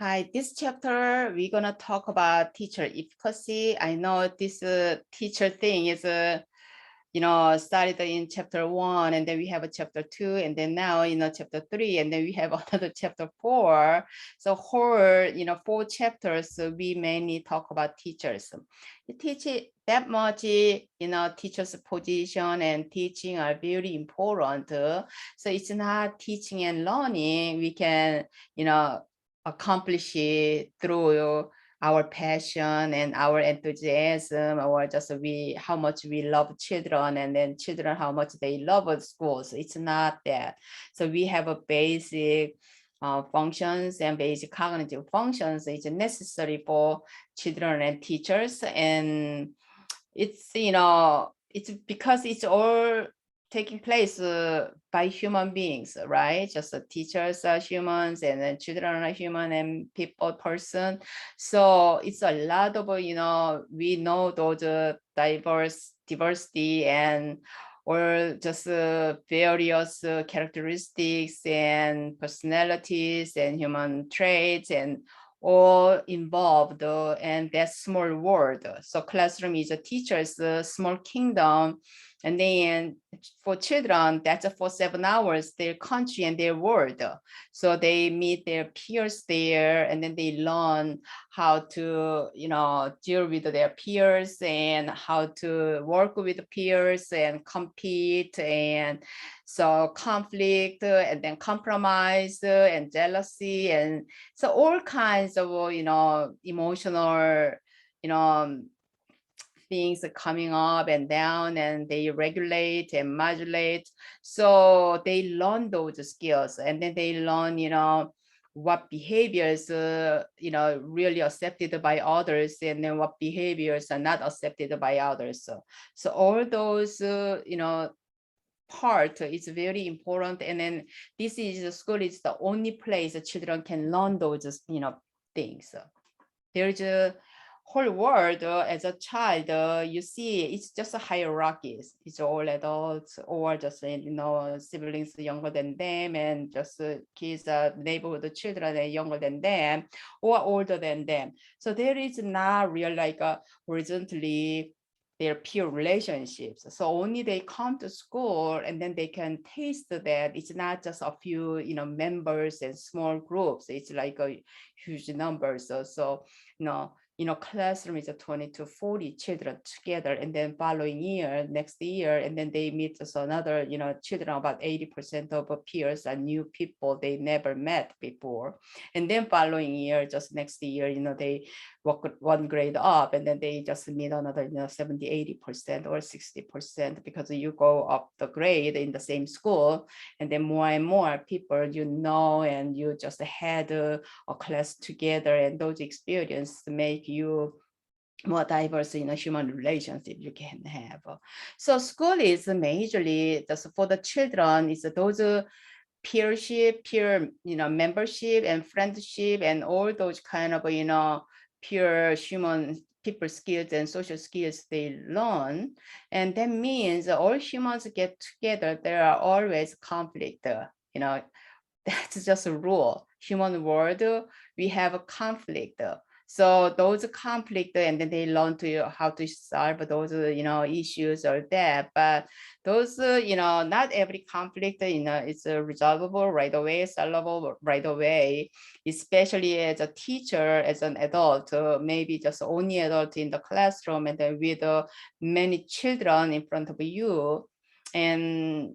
Hi, this chapter, we're gonna talk about teacher efficacy. I know this teacher thing is, started in chapter 1, and then we have a chapter 2, and then now, chapter 3, and then we have another chapter 4. So whole, 4 chapters, we mainly talk about teachers. You teach it that much, teacher's position and teaching are very important. So it's not teaching and learning. We can, accomplish it through our passion and our enthusiasm, or just how much we love children, and then children how much they love schools. It's not that. So we have a basic functions and basic cognitive functions. It's necessary for children and teachers, and it's it's because it's all taking place by human beings, right? Just the teachers are humans, and then children are human, and person. So it's a lot of, we know those diversity and or just various characteristics and personalities and human traits and all involved, and that small world. So classroom is a teacher's small kingdom, and then for children, that's for 7 hours, their country and their world. So they meet their peers there, and then they learn how to, deal with their peers and how to work with peers and compete, and so conflict, and then compromise, and jealousy, and so all kinds of, emotional, things are coming up and down, and they regulate and modulate. So they learn those skills, and then they learn, what behaviors, really accepted by others, and then what behaviors are not accepted by others. So all those, part is very important. And then this is the school is the only place that children can learn those, things. There's a whole world as a child, you see it's just a hierarchies. It's all adults or just, siblings younger than them, and just kids, neighborhood children are younger than them or older than them. So there is not real like horizontally their peer relationships. So only they come to school, and then they can taste that it's not just a few, members and small groups. It's like a huge numbers. So classroom is 20 to 40 children together, and then following year, next year, and then they meet just another, children, about 80% of peers are new people they never met before. And then following year, just next year, they walk one grade up, and then they just meet another, 70, 80% or 60%, because you go up the grade in the same school, and then more and more people, and you just had a class together, and those experiences make you more diverse in a human relationship you can have. So school is majorly just for the children. It's those peership, peer, membership and friendship, and all those kind of, pure human people skills and social skills they learn. And that means all humans get together, there are always conflict, that's just a rule. Human world, we have a conflict. So those conflict, and then they learn to how to solve those, issues or that. But those, not every conflict, is resolvable right away, solvable right away. Especially as a teacher, as an adult, maybe just only adult in the classroom, and then with many children in front of you, and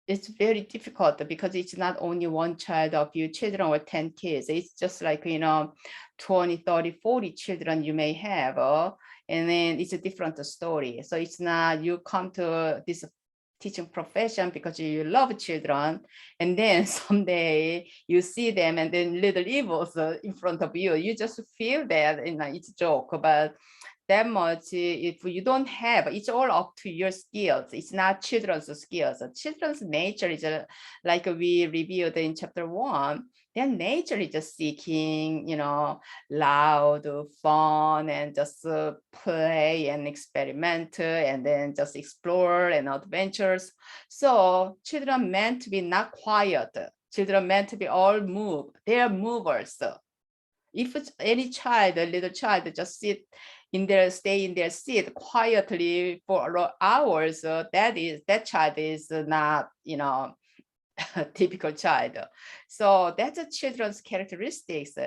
it's very difficult because it's not only one child or few children or 10 kids. It's just like, 20, 30, 40 children you may have, and then it's a different story. So it's not, you come to this teaching profession because you love children, and then someday you see them, and then little evils in front of you. You just feel that, it's a joke, but that much, if you don't have, it's all up to your skills. It's not children's skills. Children's nature is like we reviewed in chapter 1. Their nature is just seeking, loud, fun, and just play and experiment, and then just explore and adventures. So children meant to be not quiet. Children meant to be all move. They are movers. If it's any child, a little child, just stay in their seat quietly for hours, that child is not, a typical child. So that's a children's characteristics.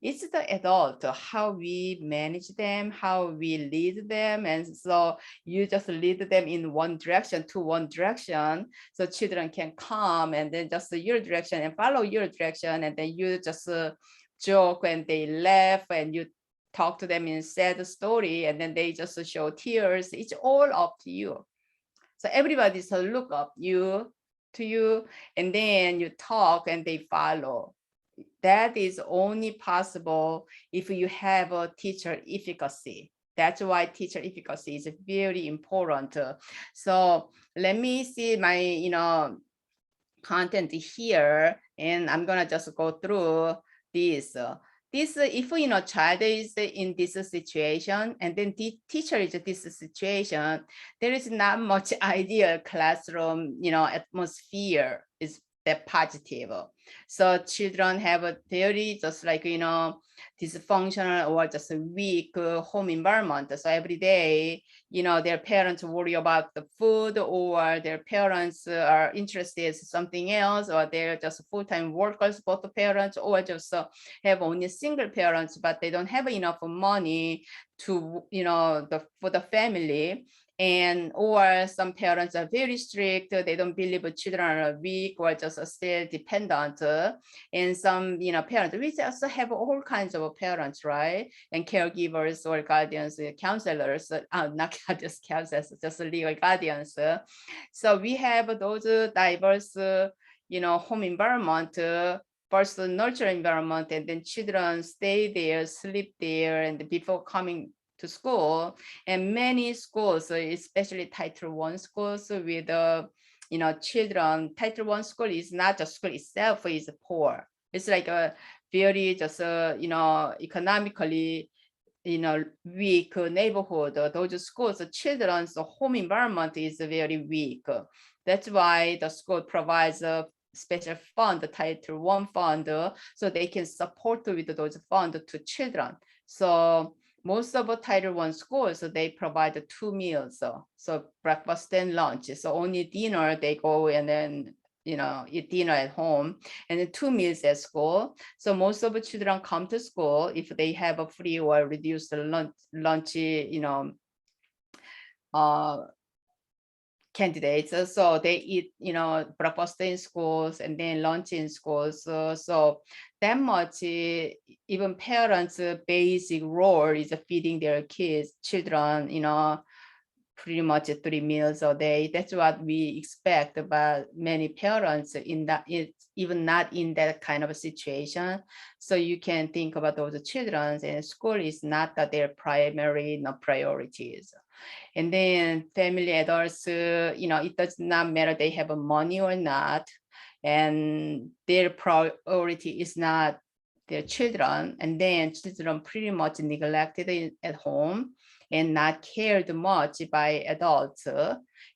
It's the adult, how we manage them, how we lead them. And so you just lead them in one direction to one direction. So children can come and then just your direction and follow your direction. And then you just joke and they laugh and you talk to them in sad story. And then they just show tears. It's all up to you. So everybody's look up to you, and then you talk and they follow. That is only possible if you have a teacher efficacy. That's why teacher efficacy is very important. So let me see my content here, and I'm gonna just go through this. This, if child is in this situation, and then the teacher is in this situation, there is not much ideal classroom, atmosphere is that positive. So children have a very just like dysfunctional or just a weak home environment. So every day, their parents worry about the food, or their parents are interested in something else, or they're just full-time workers, both the parents, or just have only single parents, but they don't have enough money to, for the family. And or some parents are very strict, they don't believe children are weak or just still dependent. And some parents, we also have all kinds of parents, right? And caregivers or guardians, counselors, not just counselors, just legal guardians. So we have those diverse home environment, first nurture environment, and then children stay there, sleep there, and before coming to school. And many schools, especially Title I schools with children, Title I school is not just school itself is poor. It's like a very just economically weak neighborhood. Those schools, children's home environment is very weak. That's why the school provides a special fund, the Title I fund, so they can support with those funds to children. So most of the Title I schools, they provide 2 meals, so breakfast and lunch. So only dinner they go and then eat dinner at home, and then 2 meals at school. So most of the children come to school if they have a free or reduced lunch candidates. So they eat, breakfast in schools and then lunch in schools. So that much, even parents' basic role is feeding their children, pretty much 3 meals a day. That's what we expect, but many parents in that, it's even not in that kind of a situation. So you can think about those children, and school is not their primary priorities. And then family adults, it does not matter they have money or not, and their priority is not their children. And then children pretty much neglected at home and not cared much by adults.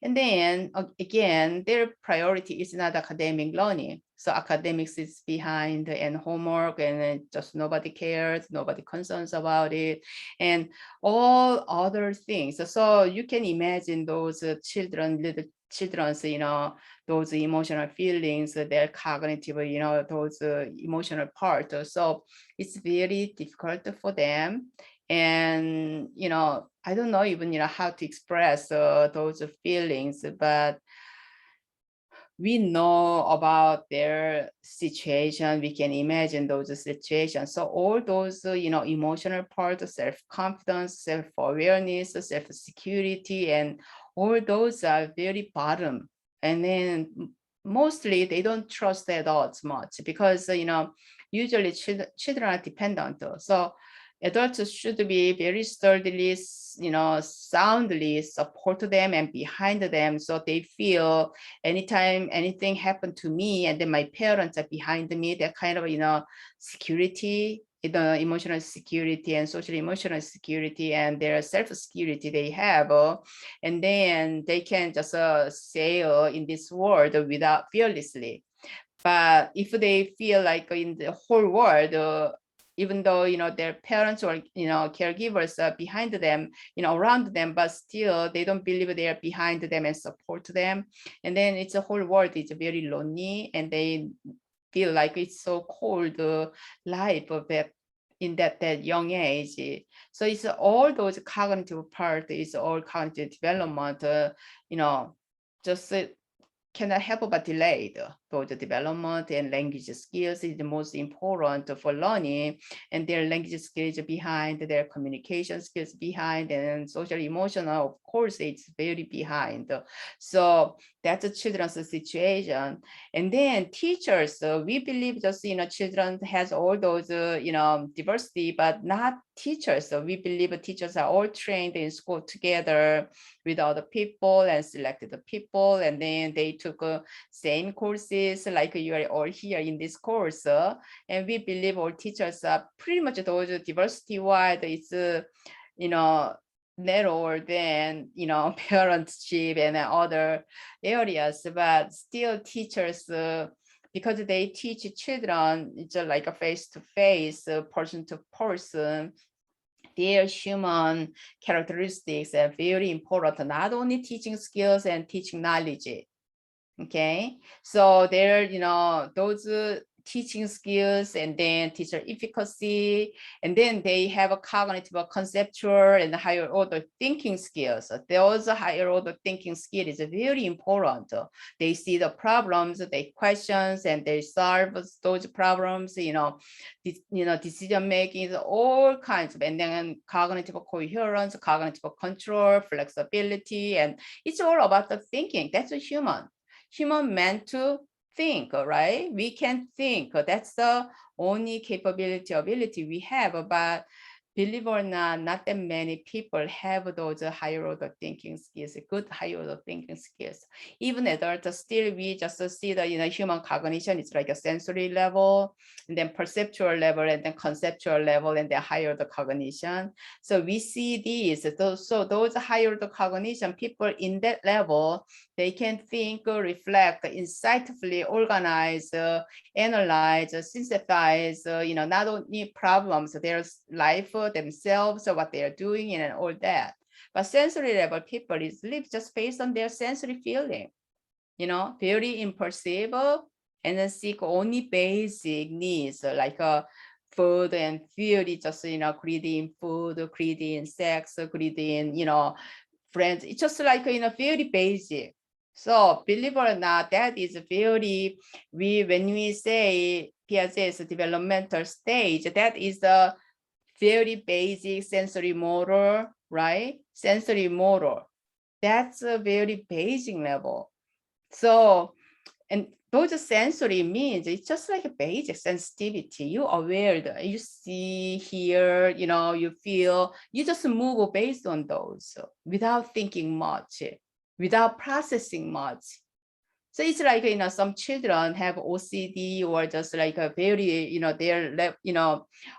And then again, their priority is not academic learning. So academics is behind and homework, and just nobody cares, nobody concerns about it, and all other things. So you can imagine those little children's, those emotional feelings, their cognitive, those emotional part. So it's very difficult for them. And, I don't know even, how to express those feelings, but we know about their situation. We can imagine those situations. So all those, emotional parts, self-confidence, self-awareness, self-security, and all those are very bottom. And then mostly they don't trust adults much because, usually children are dependent. So adults should be very sturdily, soundly support them and behind them, so they feel anytime anything happened to me and then my parents are behind me, that kind of, security, the emotional security and social emotional security and their self-security they have, and then they can just sail in this world without fearlessly. But if they feel like in the whole world, even though, their parents or, caregivers are behind them, around them, but still they don't believe they are behind them and support them. And then it's a whole world is very lonely, and they feel like it's so cold life of that in that young age. So it's all those cognitive part, is all cognitive development, just cannot help but delay those development, and language skills is the most important for learning, and their language skills behind, their communication skills behind, and social emotional, of course, it's very behind. So that's a children's situation. And then teachers, we believe just, children has all those, diversity, but not teachers. So we believe teachers are all trained in school together with other people and selected the people, and then they took same courses like you are all here in this course. And we believe all teachers are pretty much those diversity wide. It's narrower than parentship and other areas, but still teachers, because they teach children, it's like a face-to-face, person to person, their human characteristics are very important, not only teaching skills and teaching knowledge. Okay, so there, those teaching skills, and then teacher efficacy, and then they have a cognitive, conceptual, and higher order thinking skills. Those higher order thinking skill is very important. They see the problems, they questions, and they solve those problems. Decision making, all kinds of, and then cognitive coherence, cognitive control, flexibility, and it's all about the thinking. That's a human meant to think, right? We can think. That's the only ability we have. But believe it or not that many people have those higher order thinking skills, good higher order thinking skills. Even adults, still we just see the human cognition, it's like a sensory level, and then perceptual level, and then conceptual level, and then higher order cognition. So we see these. So those higher order cognition people in that level, they can think, reflect, insightfully organize, analyze, synthesize, not only problems, their life, themselves, what they are doing, and all that. But sensory level people live just based on their sensory feeling, very impulsive, and then seek only basic needs like food and fuel, just greedy in food, greedy in sex, greedy in friends. It's just like very basic. So believe it or not, that is very, when we say Piaget's developmental stage, that is the very basic sensory motor, right? Sensory motor. That's a very basic level. So, and those sensory means it's just like a basic sensitivity. You're aware that you see, hear, you feel, you just move based on those without thinking much, without processing much. So it's like, some children have OCD, or just like a very, their,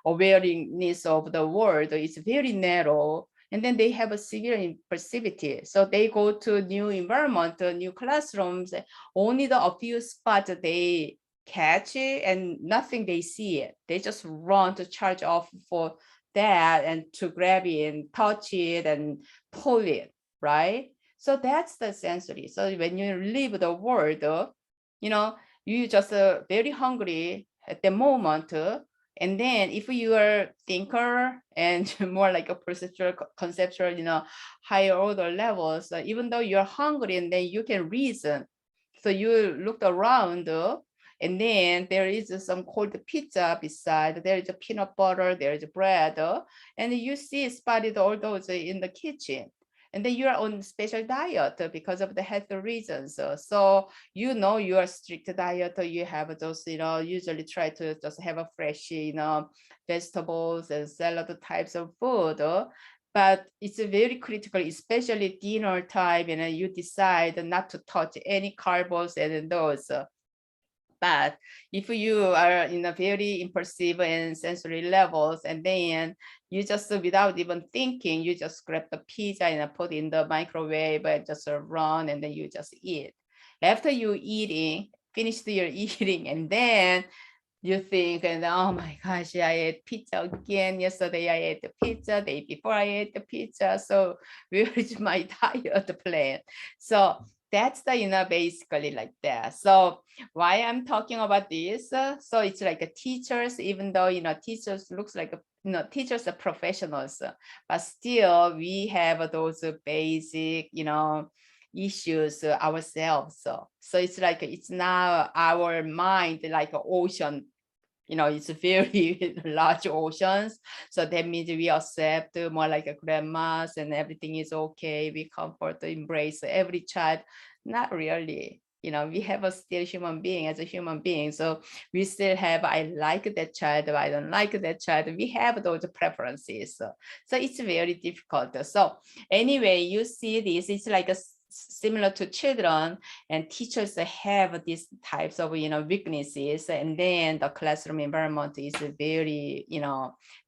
awareness of the world is very narrow. And then they have a severe impulsivity. So they go to new environment, new classrooms, only a few spots they catch it, and nothing they see it. They just run to charge off for that, and to grab it and touch it and pull it, right? So that's the sensory. So when you leave the world, you just very hungry at the moment. And then if you are thinker and more like a perceptual, conceptual, higher order levels, even though you're hungry, and then you can reason. So you looked around, and then there is some cold pizza beside, there is a peanut butter, there is bread, and you see spotted all those in the kitchen. And then you're on special diet because of the health reasons. So your strict diet, you have those, usually try to just have a fresh, vegetables and salad types of food. But it's very critical, especially dinner time, and you decide not to touch any carbs and those. But if you are in a very impulsive and sensory levels, and then you just, without even thinking, you just grab the pizza and put in the microwave and just run, and then you just eat. After you eating, finished your eating, and then you think, and oh my gosh, I ate pizza again. Yesterday I ate the pizza, the day before I ate the pizza. So where is my diet plan? So that's the, basically like that. So why I'm talking about this? So it's like a teachers, even though, teachers looks like, teachers are professionals, but still we have those basic, issues ourselves. So it's like, it's now our mind like an ocean, it's very large oceans. So that means we accept more like a grandmas and everything is okay. We comfort, embrace every child. Not really. We have a still human being as a human being. So we still have, I like that child, but I don't like that child. We have those preferences. So it's very difficult. So anyway, you see this, it's like a similar to children, and teachers have these types of weaknesses, and then the classroom environment is very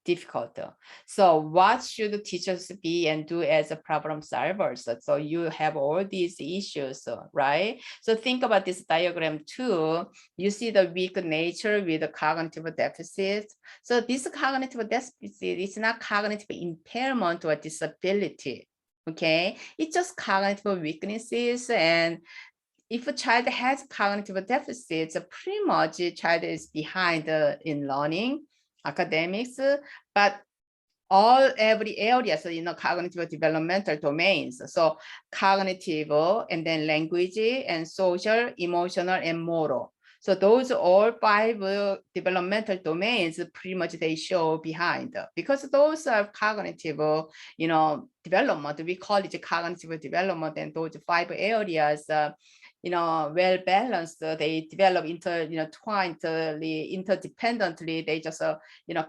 difficult. So what should teachers be and do as a problem solvers? So you have all these issues, right? So think about this diagram too. You see the weak nature with the cognitive deficit. So this cognitive deficit is not cognitive impairment or disability. Okay, it's just cognitive weaknesses. And if a child has cognitive deficits, pretty much a child is behind in learning, academics, but every area, so cognitive developmental domains. So cognitive, and then language and social, emotional, and moral. So those all 5 developmental domains, pretty much they show behind, because those are cognitive, development. We call it cognitive development, and those 5 areas, well balanced. They develop interdependently. They just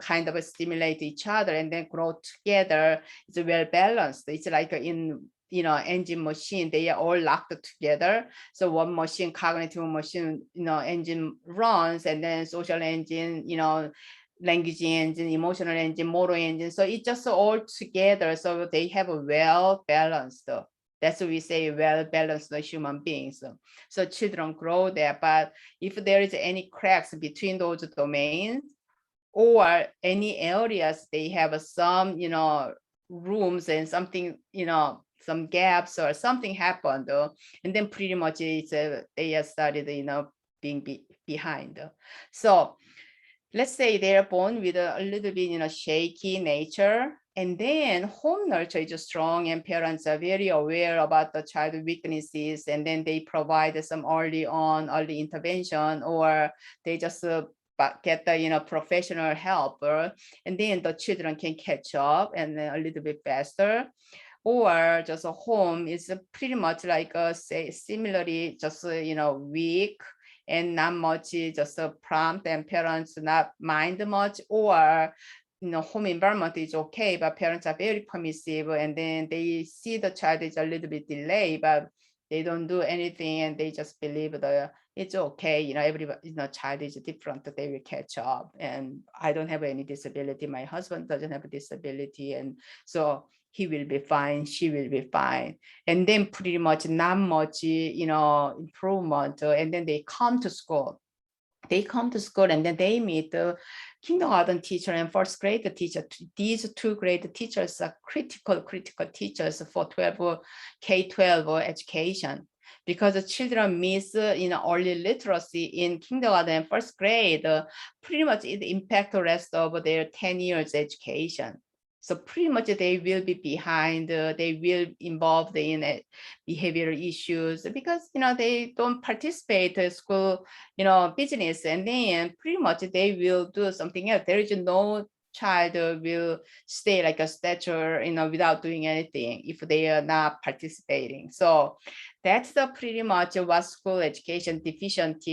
kind of stimulate each other and then grow together. It's well balanced. It's like in engine machine, they are all locked together. So one machine, cognitive machine, engine runs, and then social engine, language engine, emotional engine, motor engine. So it's just all together. So they have a well balanced. That's what we say, well balanced human beings. So children grow there, but if there is any cracks between those domains, or any areas they have some, rooms and something, some gaps or something happened, and then pretty much they have started, being behind. So let's say they're born with a little bit, shaky nature, and then home nurture is strong and parents are very aware about the child weaknesses, and then they provide some early intervention, or they just get the professional help, and then the children can catch up and a little bit faster. Or just a home is pretty much like say similarly just weak and not much just prompt, and parents not mind much, or home environment is okay, but parents are very permissive, and then they see the child is a little bit delayed, but they don't do anything, and they just believe it's okay, everybody, child is different, they will catch up, and I don't have any disability, my husband doesn't have a disability, and so he will be fine, she will be fine. And then pretty much not much, improvement. And then they come to school. And then they meet the kindergarten teacher and first grade teacher. These 2 grade teachers are critical teachers for K-12 education, because the children miss early literacy in kindergarten and first grade. Pretty much it impacts the rest of their 10 years education. So pretty much they will be behind, they will involved in behavioral issues, because they don't participate in school business, and then pretty much they will do something else. There is no child will stay like a stature without doing anything if they are not participating. So that's the pretty much what school education deficient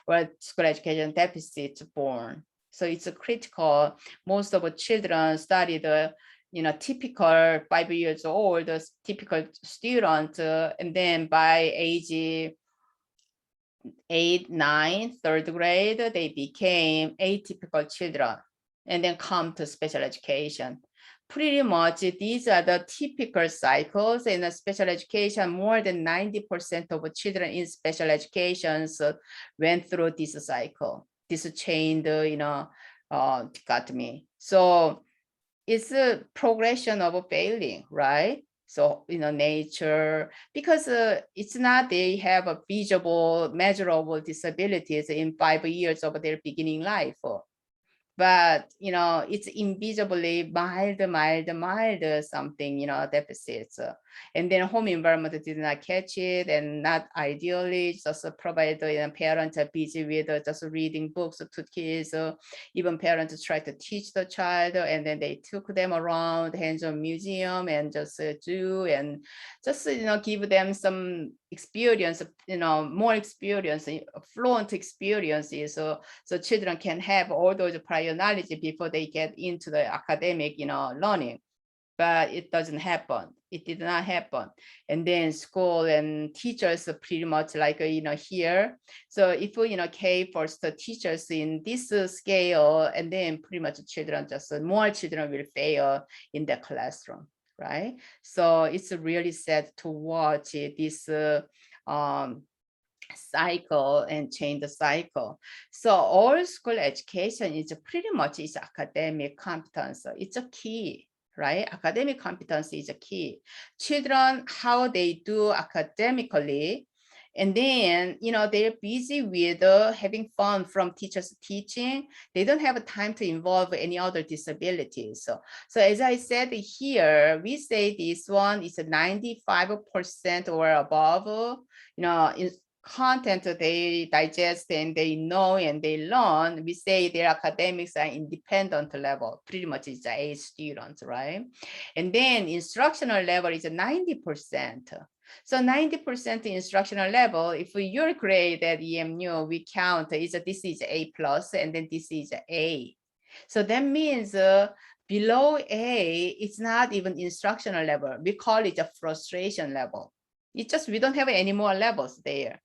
or school education deficit born. So it's a critical. Most of the children study the typical 5 years old, typical student, and then by age 8, 9, 3rd grade, they became atypical children, and then come to special education. pretty much these are the typical cycles in special education. More than 90% of children in special education went through this cycle, this chained, dichotomy. So it's a progression of failing, right? So, nature, because it's not they have a visible, measurable disabilities in 5 years of their beginning life. But, it's invisibly mild something, deficits. And then home environment did not catch it and not ideally just provide parents are busy with just reading books to kids. Even parents try to teach the child and then they took them around hands-on museum and just do and just, give them some experience, more experience, fluent experiences. So children can have all those prior knowledge before they get into the academic, learning. But it doesn't happen. It did not happen. And then school and teachers are pretty much like, here. So if, K first teachers in this scale, and then pretty much children, just more children will fail in the classroom, right? So it's really sad to watch this cycle and change the cycle. So all school education is pretty much is academic competence. It's a key, right? Academic competence is a key. Children, how they do academically, and then, they're busy with having fun from teachers teaching. They don't have time to involve any other disabilities. So as I said here, we say this one is a 95% or above, in content they digest and they know and they learn. We say their academics are independent level, pretty much is A students, right? And then instructional level is 90%. So 90% instructional level, if your grade at EMU, we count this is A plus and then this is A. So that means below A, it's not even instructional level. We call it a frustration level. It's just, we don't have any more levels there.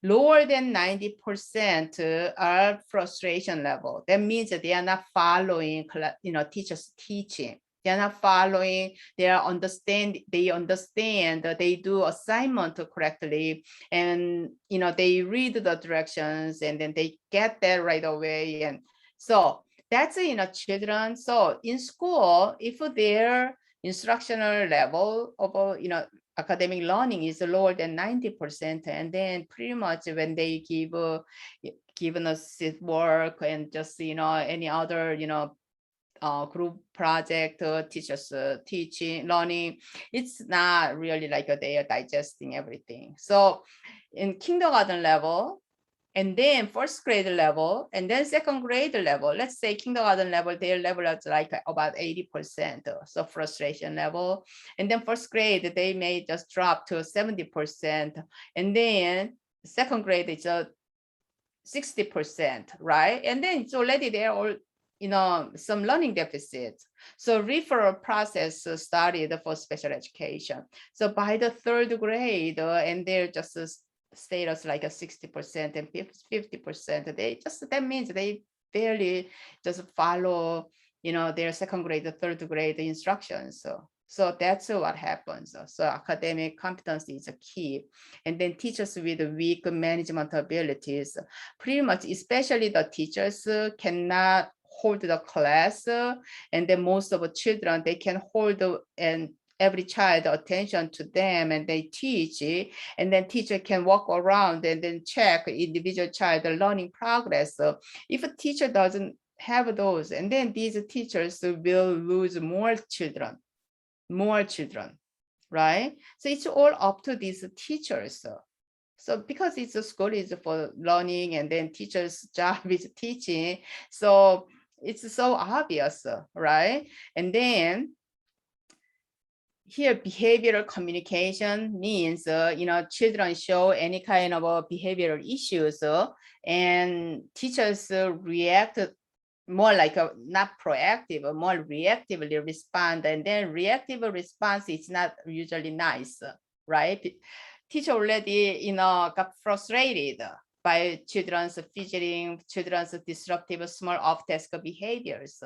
Lower than 90% are frustration level. That means that they are not following, teachers teaching. They are not following, they understand, they do assignment correctly, and they read the directions and then they get that right away. And so that's children. So in school, if their instructional level of academic learning is lower than 90%, and then pretty much when they given us work and just any other group project, teachers teaching, learning, it's not really like they are digesting everything. So in kindergarten level, and then first grade level, and then second grade level, let's say kindergarten level, their level is like about 80%, so frustration level. And then first grade, they may just drop to 70%. And then second grade, it's 60%, right? And then it's already there all, some learning deficits. So referral process started for special education. So by the third grade, and they're just status like a 60% and 50%, they just, that means they barely just follow, their second grade, third grade instructions. So that's what happens. So academic competence is a key. And then teachers with weak management abilities, pretty much, especially the teachers cannot hold the class, and then most of the children, they can hold and every child attention to them and they teach, and then teacher can walk around and then check individual child learning progress. So if a teacher doesn't have those, and then these teachers will lose more children, right? So it's all up to these teachers. So because it's a school is for learning and then teachers' job is teaching, so it's so obvious, right? And then here, behavioral communication means, children show any kind of behavioral issues, and teachers react more like not proactive, more reactively respond, and then reactive response is not usually nice, right? Teacher already, got frustrated by children's fidgeting, children's disruptive small off-task behaviors.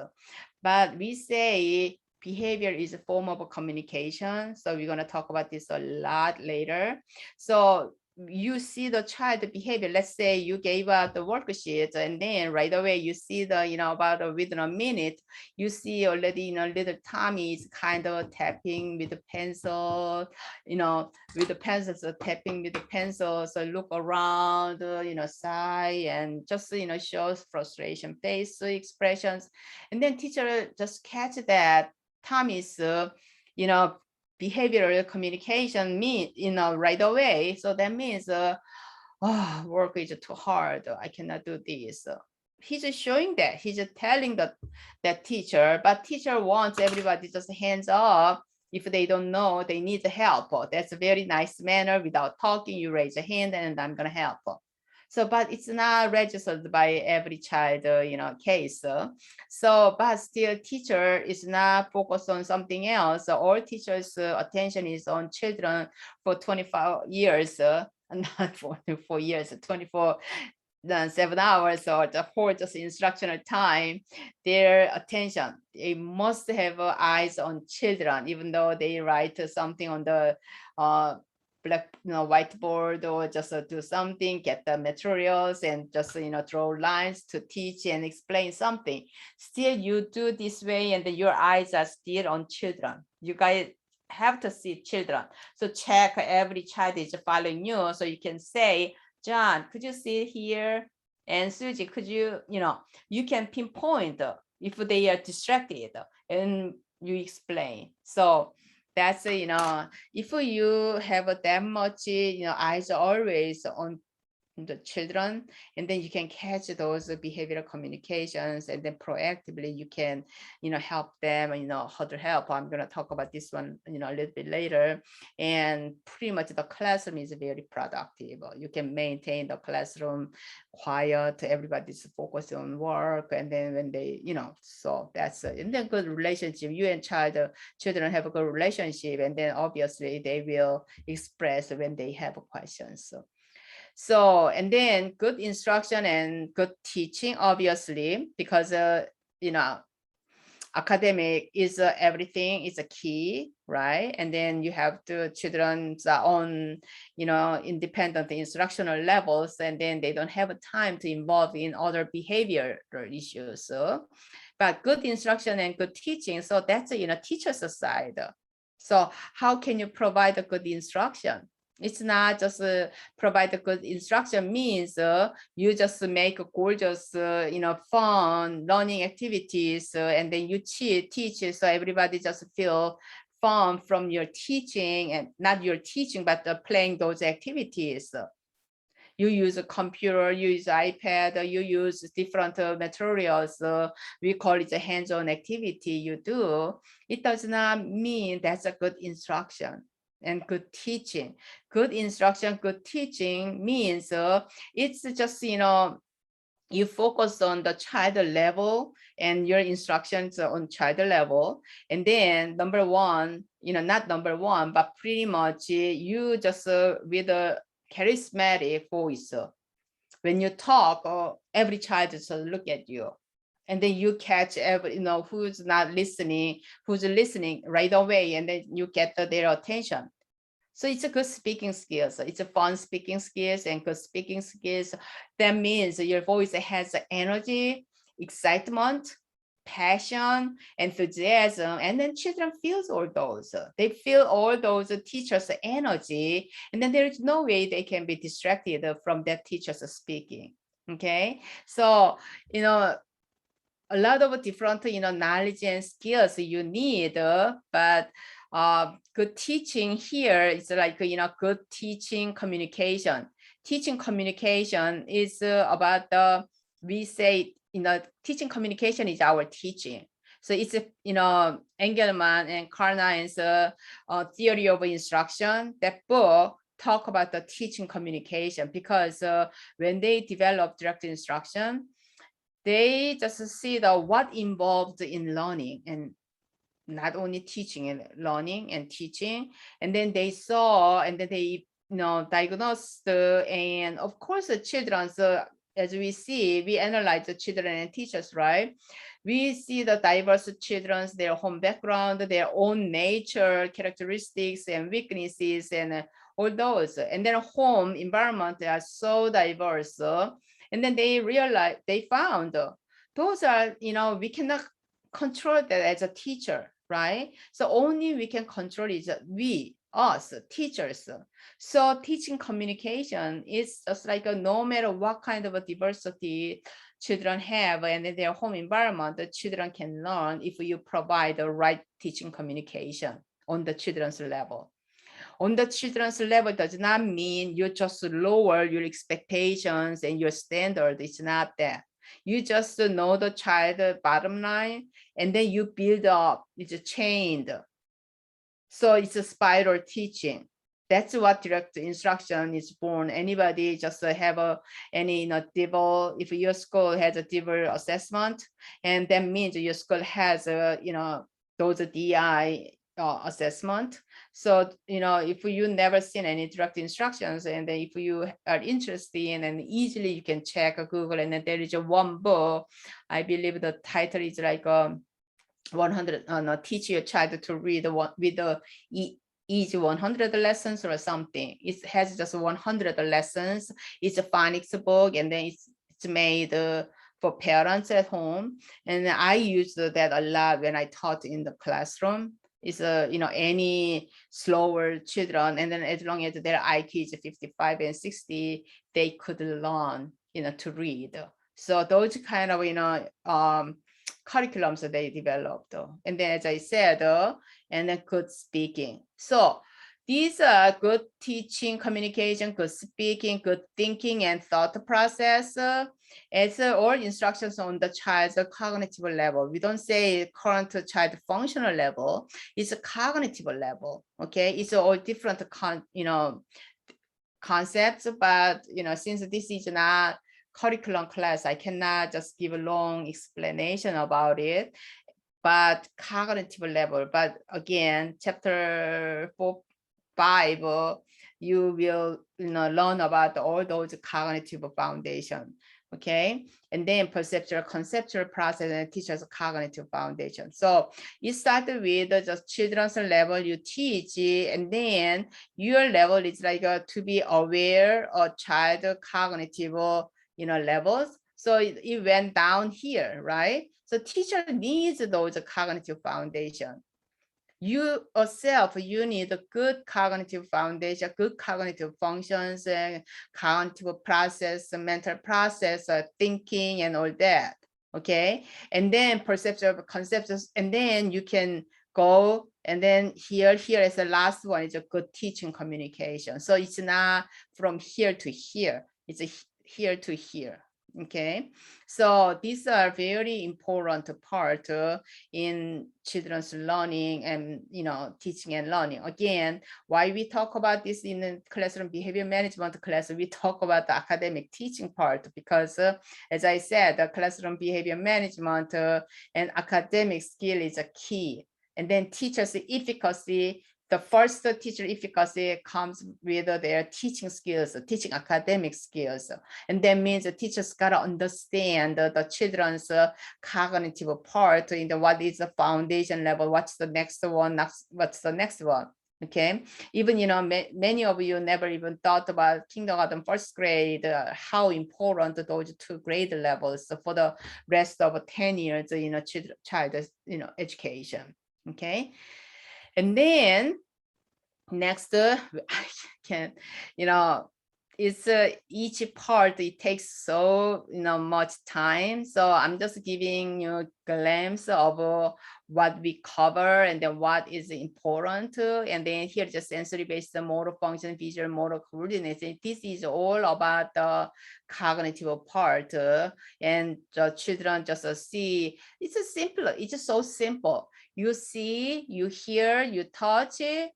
But we say behavior is a form of communication. So we're going to talk about this a lot later. So you see the child behavior. Let's say you gave out the worksheet, and then right away you see the, about within a minute, you see already, little Tommy is kind of tapping with the pencil, with the pencil, so tapping with the pencil. So look around, sigh, and just, shows frustration face expressions. And then teacher just catch that Tommy's, behavioral communication right away. So that means, work is too hard. I cannot do this. He's just showing that. He's just telling that teacher, but teacher wants everybody just hands up. If they don't know, they need help. That's a very nice manner. Without talking, you raise a hand and I'm gonna help. So, but it's not registered by every child, case. So, but still teacher is not focused on something else. All teachers' attention is on children for 24 years, not 44 years, 24 7 hours or the whole just instructional time. Their attention, they must have eyes on children, even though they write something on the black whiteboard, or just do something, get the materials and just draw lines to teach and explain something. Still you do this way and your eyes are still on children. You guys have to see children. So check every child is following you. So you can say, John, could you sit here? And Susie, could you, you can pinpoint if they are distracted and you explain. So that's, if you have that much, eyes always on the children, and then you can catch those behavioral communications, and then proactively you can, help them, how to help. I'm going to talk about this one, a little bit later. And pretty much the classroom is very productive. You can maintain the classroom quiet, everybody's focused on work, and then when they, so that's and then good relationship. You and children have a good relationship, and then obviously they will express when they have questions. So, and then good instruction and good teaching, obviously, because, academic is everything, is a key, right? And then you have the children's own, independent instructional levels, and then they don't have time to involve in other behavioral issues. So, but good instruction and good teaching, so that's, teacher's side. So how can you provide a good instruction? It's not just provide a good instruction means you just make gorgeous, fun learning activities, and then you teach so everybody just feel fun from your teaching, and not your teaching, but playing those activities. You use a computer, you use iPad, you use different materials. We call it a hands-on activity you do. It does not mean that's a good instruction and good teaching. Good instruction, good teaching means it's just, you focus on the child level and your instructions on child level. And then number one, not number one, but pretty much you just with a charismatic voice. When you talk, every child just look at you. And then you catch every, who's not listening, who's listening right away, and then you get their attention. So it's a good speaking skills. It's a fun speaking skills and good speaking skills. That means your voice has energy, excitement, passion, enthusiasm, and then children feels all those. They feel all those teachers' energy, and then there is no way they can be distracted from that teacher's speaking. Okay, so a lot of different knowledge and skills you need, but good teaching here is like good teaching communication. Teaching communication is about we say teaching communication is our teaching. So it's Engelman and Carnine's theory of instruction. That book talk about the teaching communication, because when they develop direct instruction, they just see what involved in learning, and not only teaching and learning and teaching. And then they saw, and then they diagnosed, and of course the children's as we see, we analyze the children and teachers, right? We see the diverse children's, their home background, their own nature, characteristics and weaknesses, and all those. And then home environment, they are so diverse. And then they realized, they found those are, we cannot control that as a teacher, right? So only we can control is we, us, teachers. So teaching communication is just like no matter what kind of a diversity children have and in their home environment, the children can learn if you provide the right teaching communication on the children's level. On the children's level does not mean you just lower your expectations and your standard. It's not that. You just know the child bottom line, and then you build up. It's chained. So it's a spiral teaching. That's what direct instruction is born. Anybody just have any DIVL, if your school has a DIVL assessment, and that means your school has those DI assessment. So if you never seen any direct instructions, and then if you are interested in, and easily you can check Google, and then there is one book. I believe the title is like 100 teach your child to read with the easy 100 lessons or something. It has just 100 lessons. It's a phonics book, and then it's made for parents at home. And I used that a lot when I taught in the classroom. It's any slower children, and then as long as their IQ is 55 and 60, they could learn to read. So those kind of curriculums that they developed, and then as I said, and then good speaking. So these are good teaching, communication, good speaking, good thinking, and thought process. It's all instructions on the child's cognitive level. We don't say current child functional level. It's a cognitive level. Okay, it's all different concepts, but since this is not curriculum class, I cannot just give a long explanation about it. But cognitive level. But again, chapter 4-5, you will learn about all those cognitive foundation. Okay, and then perceptual, conceptual process, and teacher's cognitive foundation. So you start with the children's level you teach, and then your level is like to be aware of child cognitive levels. So it went down here, right? So teacher needs those cognitive foundation. You yourself, you need a good cognitive foundation, good cognitive functions, and cognitive process, mental process, thinking, and all that. Okay, and then perceptual concepts, and then you can go. And then here is the last one. It's a good teaching communication. So it's not from here to here. It's a here to here. Okay, so these are very important part in children's learning and teaching and learning. Again, why we talk about this in the classroom behavior management class, we talk about the academic teaching part, because as I said, the classroom behavior management and academic skill is a key. And then teachers' efficacy, the first teacher efficacy comes with their teaching skills, teaching academic skills. And that means the teachers gotta understand the children's cognitive part in what is the foundation level, what's the next one, what's the next one. Okay, even many of you never even thought about kindergarten, first grade, how important those 2 grade levels for the rest of 10 years child education. Okay, and then next, I can, it's each part, it takes so much time. So I'm just giving you a glimpse of what we cover, and then what is important. And then here just sensory based motor function, visual motor coordination. This is all about the cognitive part, and the children just see. It's simple. It's just so simple. You see, you hear, you touch it.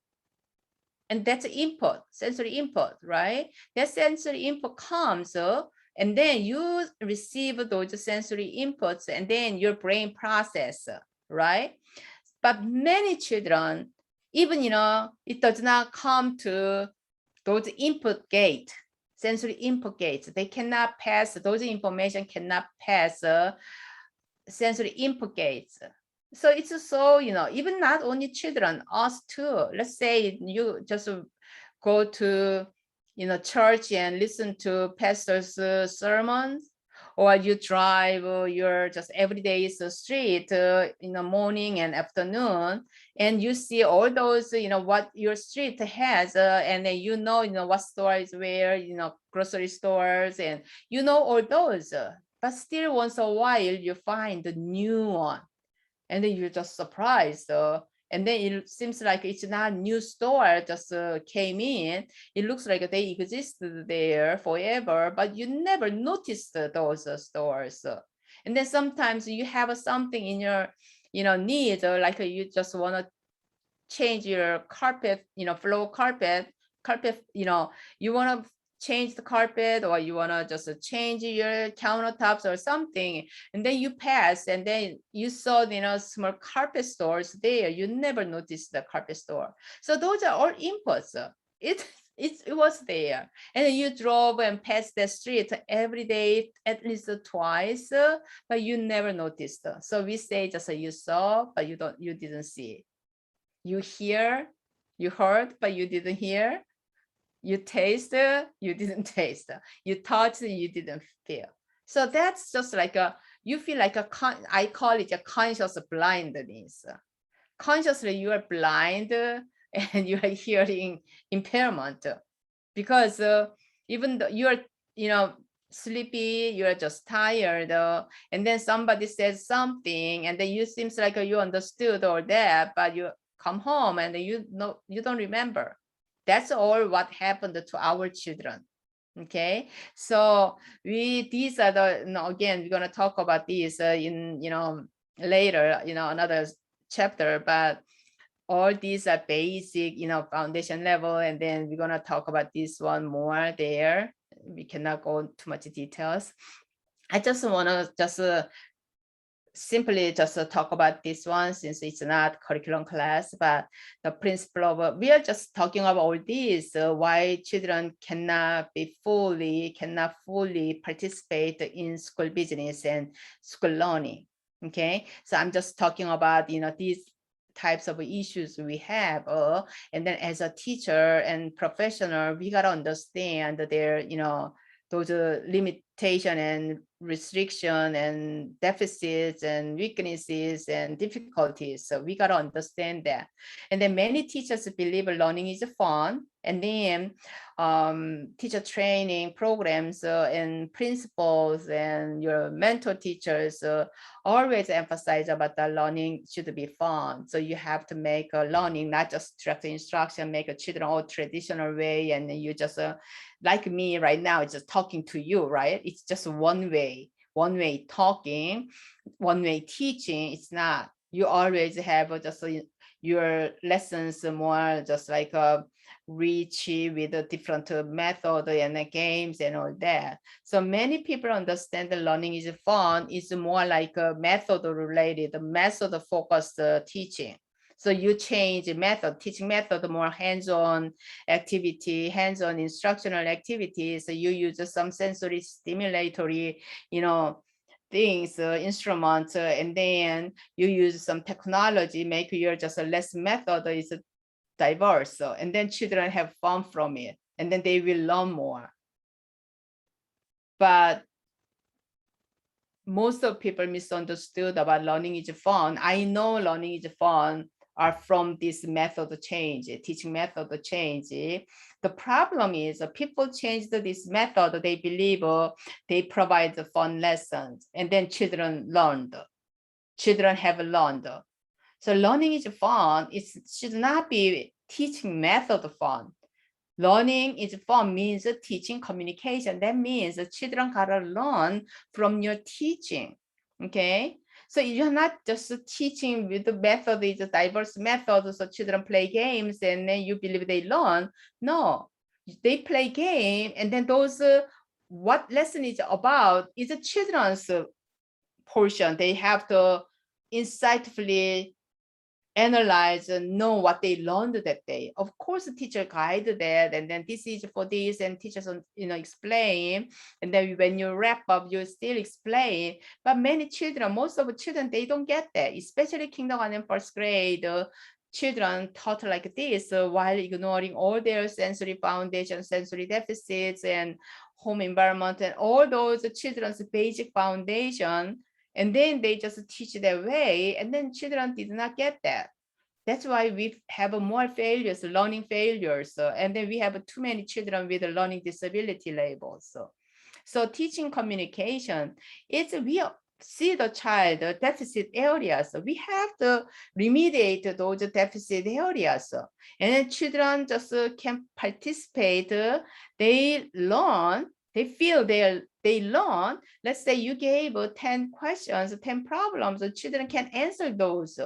And that's input, sensory input, right? That sensory input comes, and then you receive those sensory inputs, and then your brain process, right? But many children, even it does not come to those input gate. sensory input gates. They cannot pass, those information cannot pass sensory input gates. So it's so, even not only children, us too. Let's say you just go to, church and listen to pastor's sermons, or you drive your just everyday street in the morning and afternoon, and you see all those, what your street has, and then what store is where, grocery stores, and all those. But still, once a while, you find a new one, and then you're just surprised. And then it seems like it's not a new store just came in. It looks like they existed there forever, but you never noticed those stores. And then sometimes you have something in your, need, like you just want to change your carpet, floor carpet, you want to change the carpet, or you want to just change your countertops or something, and then you pass, and then you saw, small carpet stores there. You never noticed the carpet store. So those are all inputs. It was there, and then you drove and passed the street every day at least twice, but you never noticed. So we say just you saw, but you didn't see. You heard, but you didn't hear. You taste, you didn't taste. You touch, you didn't feel. So that's just like you feel like I call it a conscious blindness. Consciously, you are blind and you are hearing impairment, because even though you're, sleepy, you're just tired, and then somebody says something, and then you seems like you understood all that, but you come home and you don't remember. That's all what happened to our children. Okay, so these are the, again, we're going to talk about these in, later, another chapter, but all these are basic, foundation level, and then we're going to talk about this one more there. We cannot go into much details. I just want to simply talk about this one, since it's not curriculum class, but the principle of, we are just talking about all these, why children cannot fully participate in school business and school learning. Okay, so I'm just talking about, these types of issues we have, and then as a teacher and professional, we got to understand their, those limitation and restriction and deficits and weaknesses and difficulties. So we got to understand that. And then many teachers believe learning is fun, and then teacher training programs and principals and your mentor teachers always emphasize about the learning should be fun. So you have to make learning not just direct instruction, make a children all traditional way, and you just like me right now, it's just talking to you, right? It's just one way talking, one way teaching. It's not. You always have just your lessons more just like rich with a different method and games and all that. So many people understand that learning is fun. It's more like a method related, method focused teaching. So you change method, teaching method, more hands-on activity, hands-on instructional activities. So you use some sensory stimulatory, things, instruments, and then you use some technology, make your just a less method is diverse. And then children have fun from it, and then they will learn more. But most of people misunderstood about learning is fun. I know learning is fun are from this method change, teaching method change. The problem is people changed this method. They believe they provide the fun lessons, and then children learned. Children have learned. So learning is fun. It should not be teaching method fun. Learning is fun means teaching communication. That means children gotta learn from your teaching. Okay. So you're not just teaching with the method, is a diverse method, so children play games and then you believe they learn. No, they play game, and then those, what lesson is about is a children's portion. They have to insightfully analyze and know what they learned that day. Of course, the teacher guide that, and then this is for this, and teachers, explain. And then when you wrap up, you still explain. But many children, most of the children, they don't get that, especially kindergarten and first grade. Children taught like this while ignoring all their sensory foundation, sensory deficits, and home environment, and all those children's basic foundation. And then they just teach their way, and then children did not get that. That's why we have more failures, learning failures, and then we have too many children with learning disability labels. So teaching communication, we see the child deficit areas. We have to remediate those deficit areas, and then children just can participate. They learn. They feel they learn. Let's say you gave 10 questions, 10 problems. The children can answer those.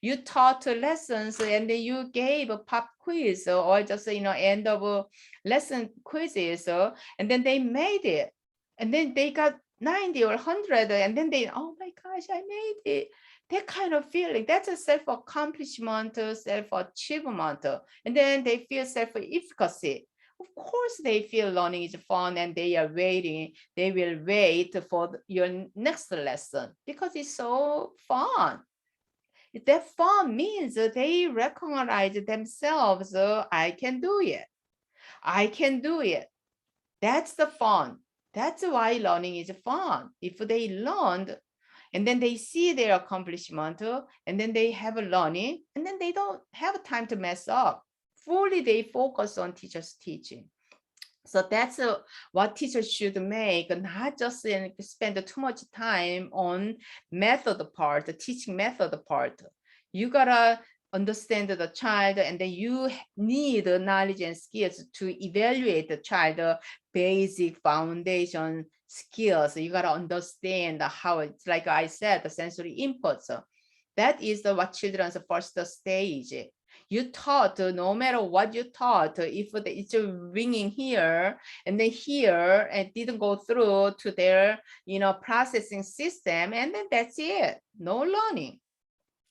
You taught lessons and then you gave a pop quiz or just end of lesson quizzes, and then they made it, and then they got 90 or 100, and then they, oh my gosh, I made it. That kind of feeling, that's a self-accomplishment, self-achievement, and then they feel self-efficacy. Of course, they feel learning is fun, and they are waiting. They will wait for your next lesson because it's so fun. That fun means they recognize themselves. I can do it. I can do it. That's the fun. That's why learning is fun. If they learned and then they see their accomplishment and then they have a learning and then they don't have time to mess up. Fully they focus on teachers teaching. So that's what teachers should make, not just spend too much time on method part, the teaching method part. You gotta understand the child, and then you need knowledge and skills to evaluate the child basic foundation skills. You gotta understand how it's, like I said, the sensory inputs. That is what children's first stage. You taught, no matter what you taught, if it's ringing here and then here and didn't go through to their processing system, and then that's it, no learning.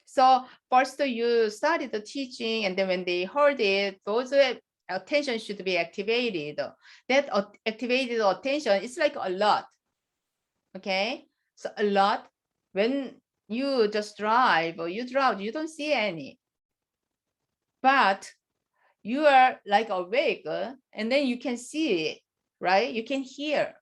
So first you started the teaching, and then when they heard it, those attention should be activated. That activated attention is like a lot. Okay, so a lot. When you just drive or you drive, you don't see any. But you are like awake, and then you can see it, right? You can hear.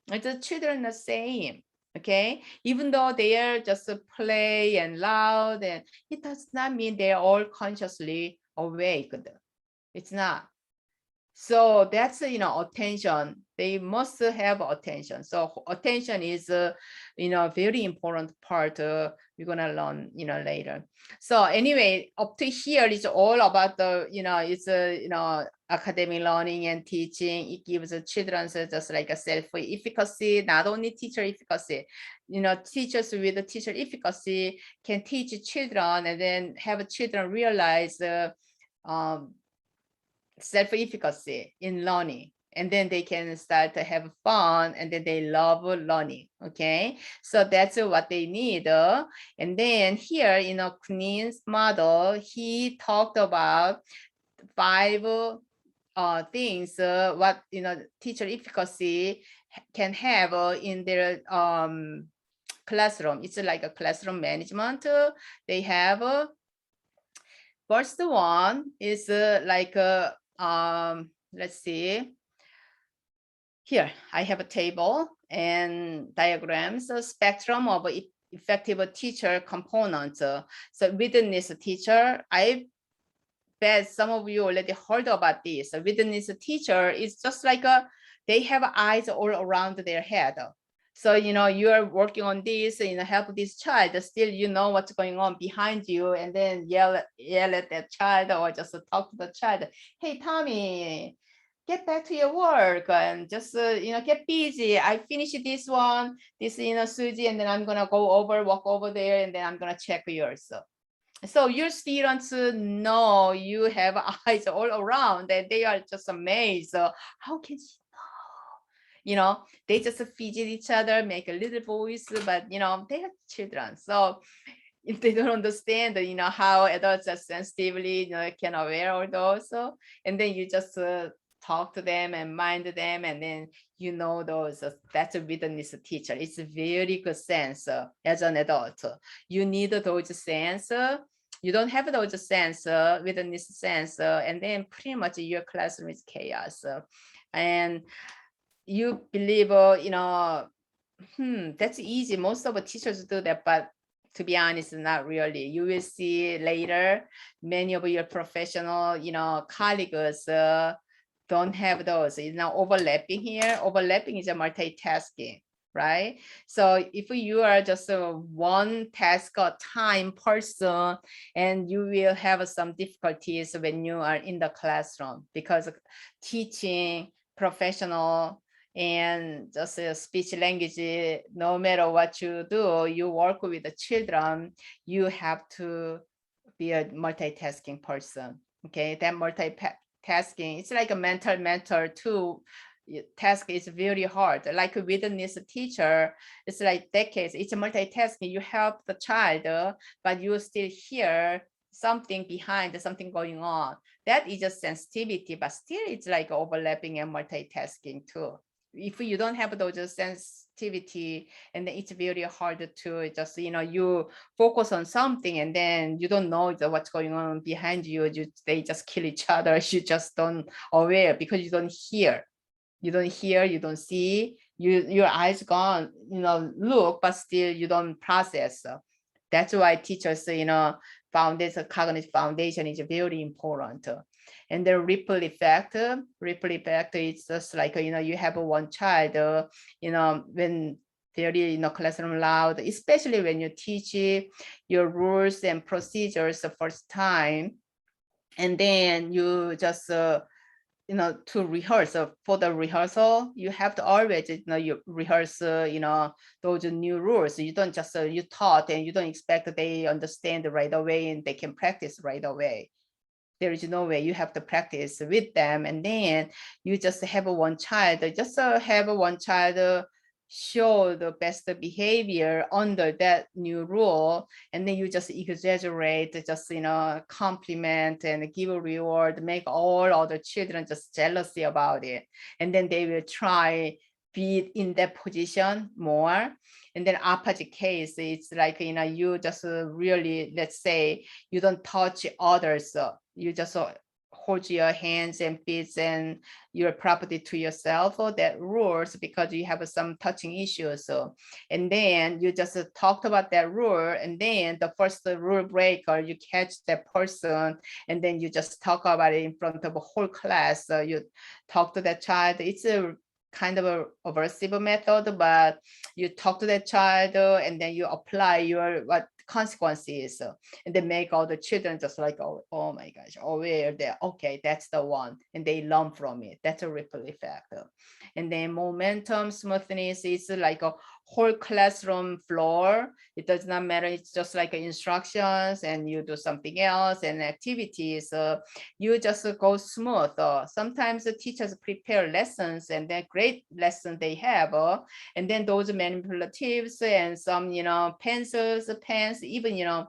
The children are the same, okay? Even though they are just play and loud, and it does not mean they are all consciously awake. It's not. So that's attention. They must have attention. So attention is very important part. We're gonna learn later. So anyway, up to here is all about the it's academic learning and teaching. It gives the children just like a self-efficacy, not only teacher efficacy. Teachers with the teacher efficacy can teach children and then have children realize self-efficacy in learning, and then they can start to have fun, and then they love learning. Okay, so that's what they need. And then here Kounin's model, he talked about 5 things what teacher efficacy can have in their classroom. It's like a classroom management. They have first one is let's see. Here, I have a table and diagrams, a spectrum of effective teacher components. So within this teacher, I bet some of you already heard about this. Within this teacher is just like they have eyes all around their head. So, you are working on this, help this child, still you know what's going on behind you, and then yell at that child or just talk to the child. Hey, Tommy, get back to your work and just, get busy. I finished this one, Susie, and then I'm going to walk over there, and then I'm going to check yours. So your students know you have eyes all around, and they are just amazed. How can she know? They just fidget each other, make a little voice, but they are children. So if they don't understand, how adults are sensitively, can aware all those. So, and then you just talk to them and mind them, and then those. That's a witness teacher. It's a very good sense as an adult. You need those sense. You don't have those sense, witness sense, and then pretty much your classroom is chaos. And you believe, that's easy. Most of the teachers do that, but to be honest, not really. You will see later, many of your professional, colleagues don't have those. It's now overlapping here. Overlapping is a multitasking, right? So if you are just a one task or time person, and you will have some difficulties when you are in the classroom, because teaching professional and just speech language, no matter what you do, you work with the children, you have to be a multitasking person. Okay, that multitasking, it's like a mental too. Task is very hard. Like with this teacher, it's like that case, it's a multitasking. You help the child, but you still hear something behind, something going on. That is a sensitivity, but still it's like overlapping and multitasking too. If you don't have those sensitivity, and then it's very hard to just, you focus on something and then you don't know what's going on behind you. They just kill each other. You just don't aware because you don't hear. You don't hear, you don't see, your eyes gone, look, but still you don't process. That's why teachers, foundation, cognitive foundation is very important. And the ripple effect is just like, you have one child, when very, classroom loud, especially when you teach your rules and procedures the first time, and then you just, to rehearse. For the rehearsal, you have to always, you rehearse, those new rules. You don't just, you taught and you don't expect that they understand right away and they can practice right away. There is no way. You have to practice with them, and then you just have one child, show the best behavior under that new rule, and then you just exaggerate, just compliment and give a reward, make all other children just jealousy about it, and then they will try be in that position more. And then opposite case, it's like, you just really, let's say you don't touch others, you just hold your hands and feet and your property to yourself, or that rules because you have some touching issues. So, and then you just talked about that rule, and then the first rule breaker, you catch that person, and then you just talk about it in front of a whole class. You talk to that child. It's a kind of a aversive method, but you talk to that child, and then you apply your what consequences, and they make all the children just like, oh my gosh, aware that, okay, that's the one, and they learn from it. That's a ripple effect. And then momentum smoothness is like a whole classroom floor. It does not matter. It's just like instructions, and you do something else and activities. You just go smooth. Sometimes the teachers prepare lessons, and then great lessons they have, and then those manipulatives and some, pencils, pens, even,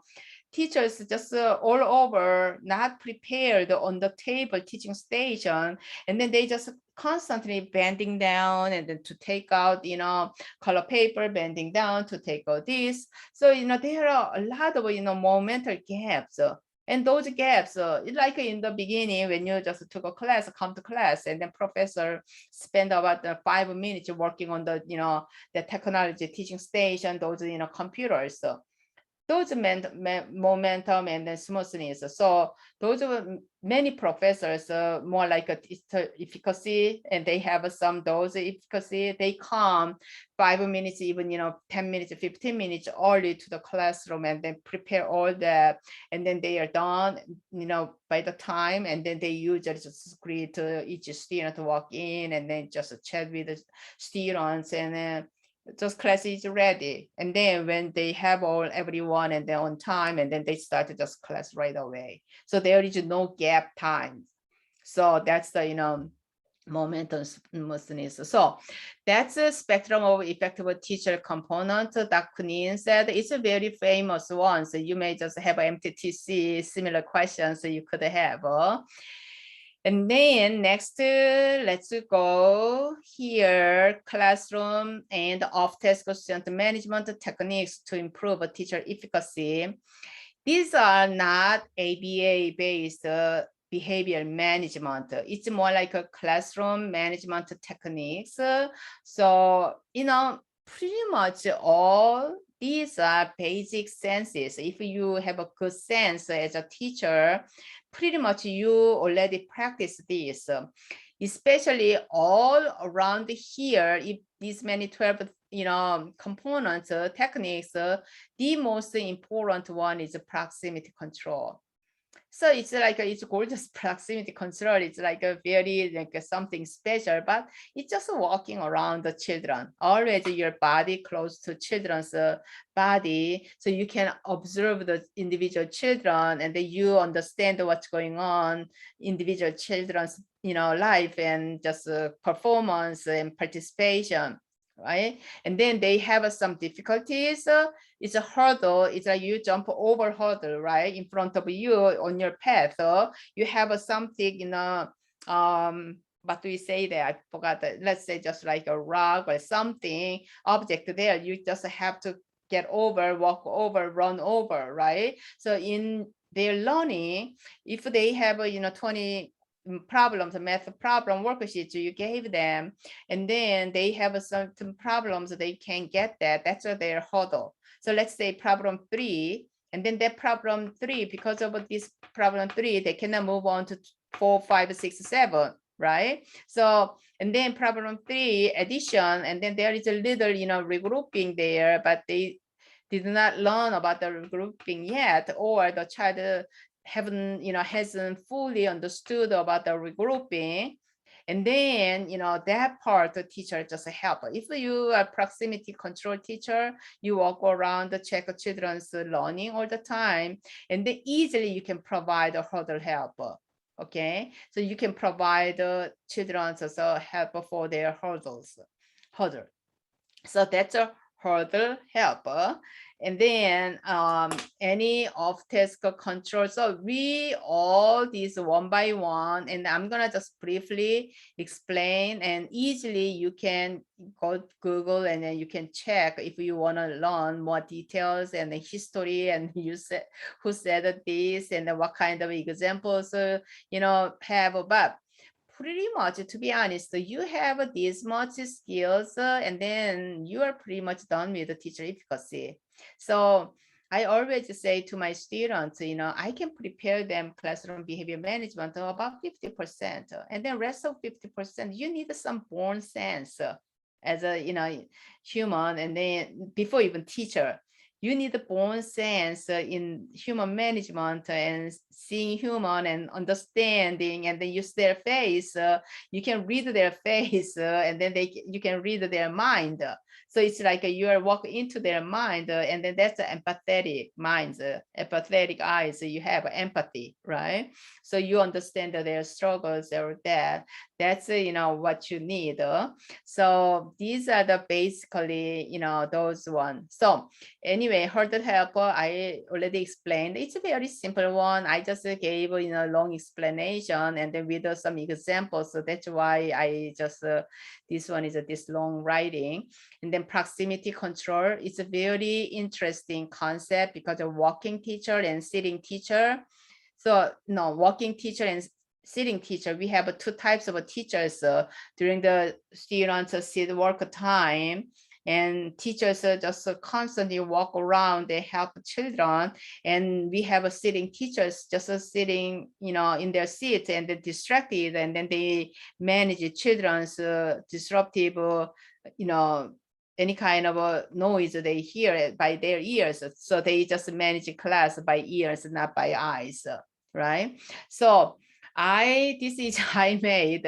teachers just all over not prepared on the table teaching station, and then they just constantly bending down, and then to take out, color paper, bending down to take out this. So, there are a lot of, momental gaps. And those gaps, like in the beginning, when you just took a class, come to class, and then professor spend about 5 minutes working on the, the technology teaching station, those, computers. So those momentum and then smoothness. So those are many professors, more like a teacher efficacy, and they have some those efficacy. They come 5 minutes, even 10 minutes, 15 minutes early to the classroom, and then prepare all that, and then they are done, by the time, and then they usually just greet each student to walk in, and then just chat with the students, and then just class is ready. And then when they have everyone and they're on time, and then they start just class right away. So there is no gap time. So that's the, momentum smoothness. So that's a spectrum of effective teacher component. Dr. Kounin said it's a very famous one. So you may just have MTTC similar questions you could have. And then next, let's go here, classroom and off-task student management techniques to improve teacher efficacy. These are not ABA-based behavior management. It's more like a classroom management techniques. So, pretty much all these are basic senses. If you have a good sense as a teacher, pretty much you already practice this, especially all around here. If these many 12 components, techniques, the most important one is proximity control. So it's like it's gorgeous proximity control. It's like a very something special, but it's just walking around the children. Always your body close to children's body, so you can observe the individual children, and then you understand what's going on, individual children's life and just performance and participation. Right, and then they have some difficulties. It's a hurdle. It's like you jump over hurdle, right, in front of you on your path. You have something, what do we say there? I forgot that. Let's say just like a rock or something object there. You just have to get over, walk over, run over, right? So in their learning, if they have 20 problems, a math problem worksheets you gave them, and then they have certain problems they can get that's their hurdle. So let's say problem 3, and then that problem 3, because of this problem 3, they cannot move on to 4, 5, 6, 7, right? So, and then problem 3 addition, and then there is a little regrouping there, but they did not learn about the regrouping yet, or the child hasn't fully understood about the regrouping. And then, that part the teacher just help. If you are proximity control teacher, you walk around, check children's learning all the time, and then easily you can provide a hurdle help. Okay, so you can provide children's help for their hurdle. So that's a hurdle help. And then any off-task control. So we all these one by one, and I'm gonna just briefly explain, and easily you can go Google and then you can check if you want to learn more details and the history, and you said who said this and what kind of examples have. But pretty much, to be honest, you have this much skills, and then you are pretty much done with the teacher efficacy. So I always say to my students, I can prepare them classroom behavior management about 50%, and then rest of 50%, you need some born sense as a human, and then before even teacher. You need the born sense in human management and seeing human and understanding, and then use their face. You can read their face, and then you can read their mind. So it's like you are walking into their mind, and then that's the empathetic minds, empathetic eyes. You have empathy, right? So you understand their struggles or that. That's what you need. So these are the basically those ones. So anyway, hurdle helper I already explained. It's a very simple one. I just gave long explanation and then with some examples. So that's why I just this one is this long writing. And then proximity control. It's a very interesting concept because of walking teacher and sitting teacher. So no, walking teacher and sitting teacher, we have two types of teachers during the students sit work time. And teachers just constantly walk around, they help children. And we have a sitting teachers just sitting, in their seat and they're distracted, and then they manage children's disruptive, any kind of noise they hear by their ears. So they just manage class by ears, not by eyes, right? So this is I made,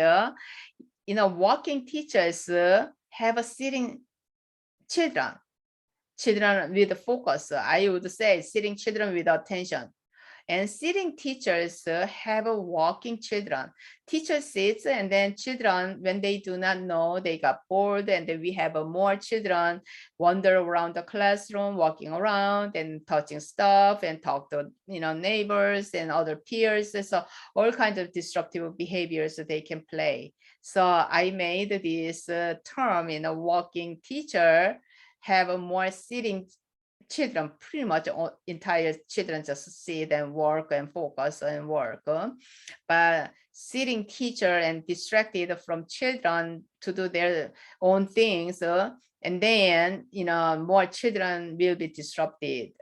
walking teachers have a sitting children with focus. I would say sitting children with attention. And sitting teachers have a walking children. Teacher sits, and then children, when they do not know, they got bored, and then we have more children wander around the classroom, walking around and touching stuff and talk to neighbors and other peers. So all kinds of disruptive behaviors that they can play. So I made this term, walking teacher, have a more sitting children, pretty much all entire children just sit and work and focus and work. But sitting teacher and distracted from children to do their own things, and then more children will be disrupted.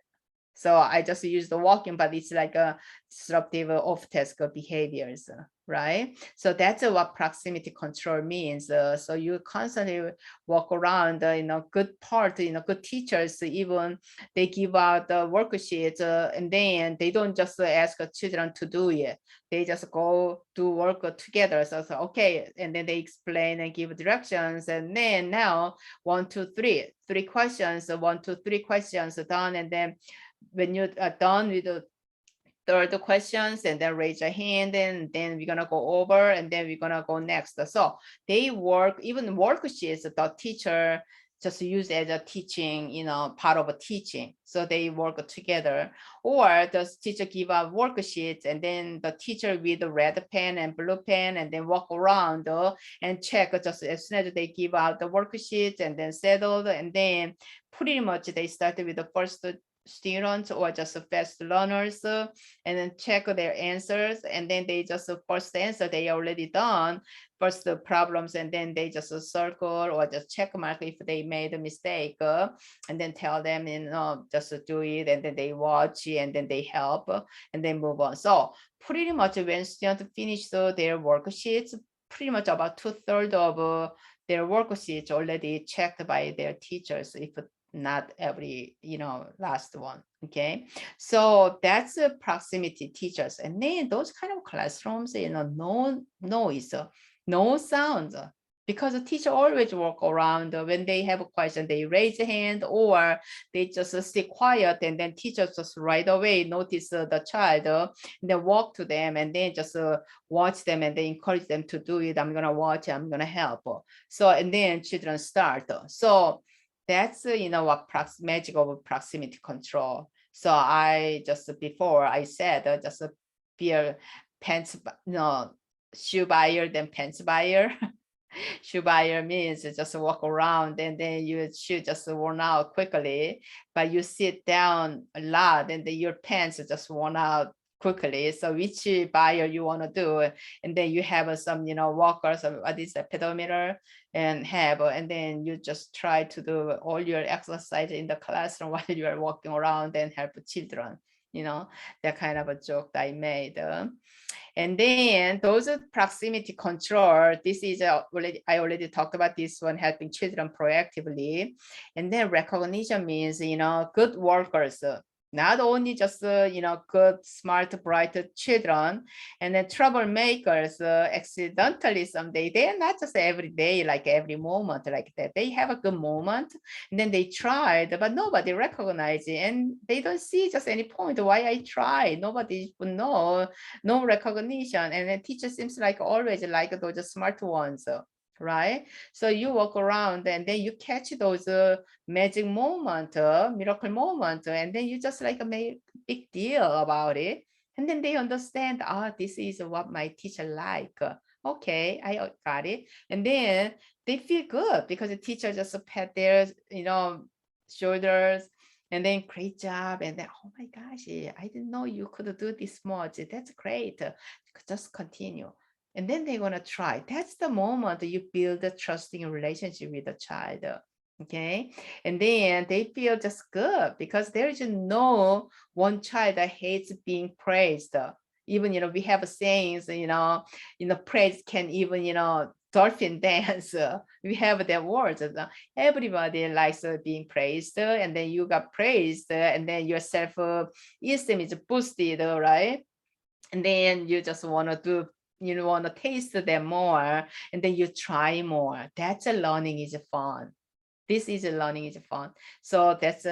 So I just use the walking, but it's like a disruptive off-task behaviors, right? So that's what proximity control means. So you constantly walk around, good part, good teachers, even they give out the worksheets, and then they don't just ask children to do it. They just go do work together. So okay, and then they explain and give directions, and then now 1, 2, 3, 3 questions, 1, 2, 3 questions done, and then when you are done with the third questions, and then raise your hand, and then we're gonna go over, and then we're gonna go next. So they work, even worksheets, the teacher just use as a teaching, part of a teaching. So they work together. Or the teacher give out worksheets, and then the teacher with the red pen and blue pen, and then walk around and check just as soon as they give out the worksheets, and then settled, and then pretty much they started with the first students or just fast learners, and then check their answers, and then they just first answer they already done first the problems, and then they just circle or just check mark if they made a mistake, and then tell them just do it, and then they watch, and then they help, and then move on. So pretty much when students finish their worksheets, pretty much about 2/3 of their worksheets already checked by their teachers, if not every last one. Okay, so that's a proximity teachers. And then those kind of classrooms, no noise, no sound, because the teacher always walk around. When they have a question, they raise a hand, or they just stay quiet, and then teachers just right away notice the child, and then walk to them, and then just watch them, and they encourage them to do it. I'm gonna watch, I'm gonna help. So, and then children start. So that's what magic of proximity control. So I just before I said just be a pants, shoe buyer than pants buyer. Shoe buyer means just walk around, and then your shoe just worn out quickly, but you sit down a lot, and then your pants just worn out quickly. So which buyer you want to do, and then you have some walkers, what is a pedometer, and then you just try to do all your exercise in the classroom while you are walking around and help children. That kind of a joke that I made. And then those are proximity control. This is I already talked about this one, helping children proactively. And then recognition means, good workers, not only just, good, smart, bright children, and then troublemakers, accidentally someday, they're not just every day, like every moment like that. They have a good moment, and then they tried, but nobody recognized it, and they don't see just any point why I tried. Nobody would know, no recognition. And the teacher seems like always like those smart ones, right? So you walk around, and then you catch those magic moment, miracle moment, and then you just like make a big deal about it. And then they understand, this is what my teacher like. Okay, I got it. And then they feel good because the teacher just pat their, shoulders, and then great job. And then, oh my gosh, I didn't know you could do this much. That's great. Just continue. And then they're going to try. That's the moment you build a trusting relationship with the child. Okay. And then they feel just good because there is no one child that hates being praised. Even, we have sayings, praise can even, dolphin dance. We have that words. Everybody likes being praised, and then you got praised, and then your self-esteem is boosted, right? And then you just want to do, want to taste them more, and then you try more. That's a learning is fun. This is a learning is fun. So that's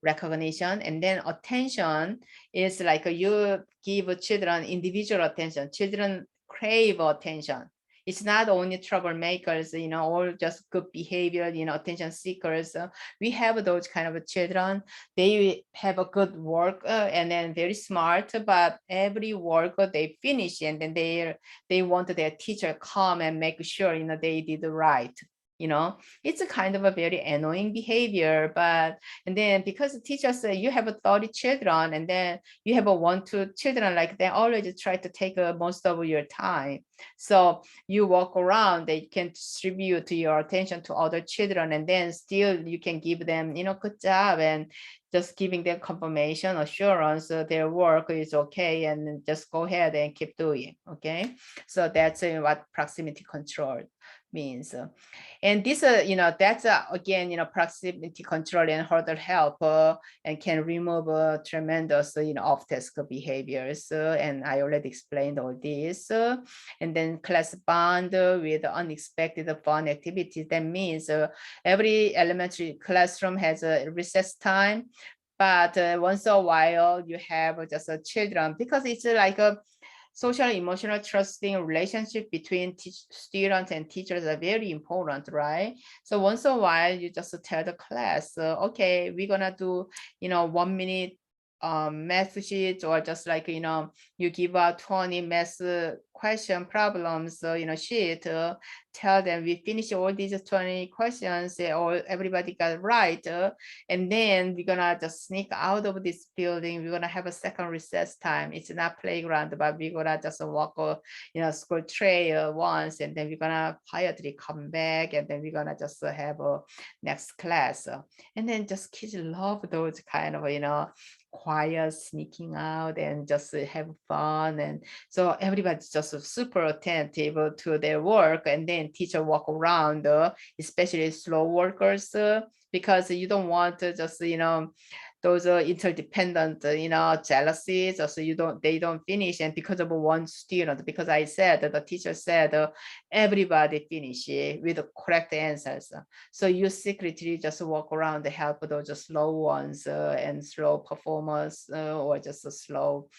recognition, and then attention is like you give children individual attention. Children crave attention. It's not only troublemakers, or just good behavior, attention seekers. We have those kind of children. They have a good work and then very smart, but every work they finish and then they want their teacher come and make sure, they did right. It's a kind of a very annoying behavior, and then because the teacher said you have 30 children and then you have 1-2 children, like they always try to take most of your time. So you walk around, they can distribute your attention to other children, and then still you can give them, good job, and just giving them confirmation, assurance their work is okay, and just go ahead and keep doing. Okay, so that's what proximity control means. And this, that's again, proximity control and hurdle help and can remove tremendous, off-task behaviors. And I already explained all this. And then class bond with unexpected fun activities. That means every elementary classroom has a recess time, but once a while you have just children, because it's like a social, emotional, trusting relationship between students and teachers are very important, right? So once in a while, you just tell the class, okay, we're gonna do, 1 minute math sheet, or just like, you give out 20 math question problems, sheet, tell them we finish all these 20 questions, or everybody got right. And then we're gonna just sneak out of this building. We're gonna have a second recess time. It's not playground, but we're gonna just walk, school trail once, and then we're gonna quietly come back, and then we're gonna just have a next class. And then just kids love those kind of, quiet sneaking out and just have fun. And so everybody's just super attentive to their work, and then teacher walk around, especially slow workers, because you don't want to just, those interdependent, jealousies, so they don't finish. And because of one student, because I said that the teacher said everybody finish with the correct answers. So you secretly just walk around to help those slow ones and slow performers, or just low,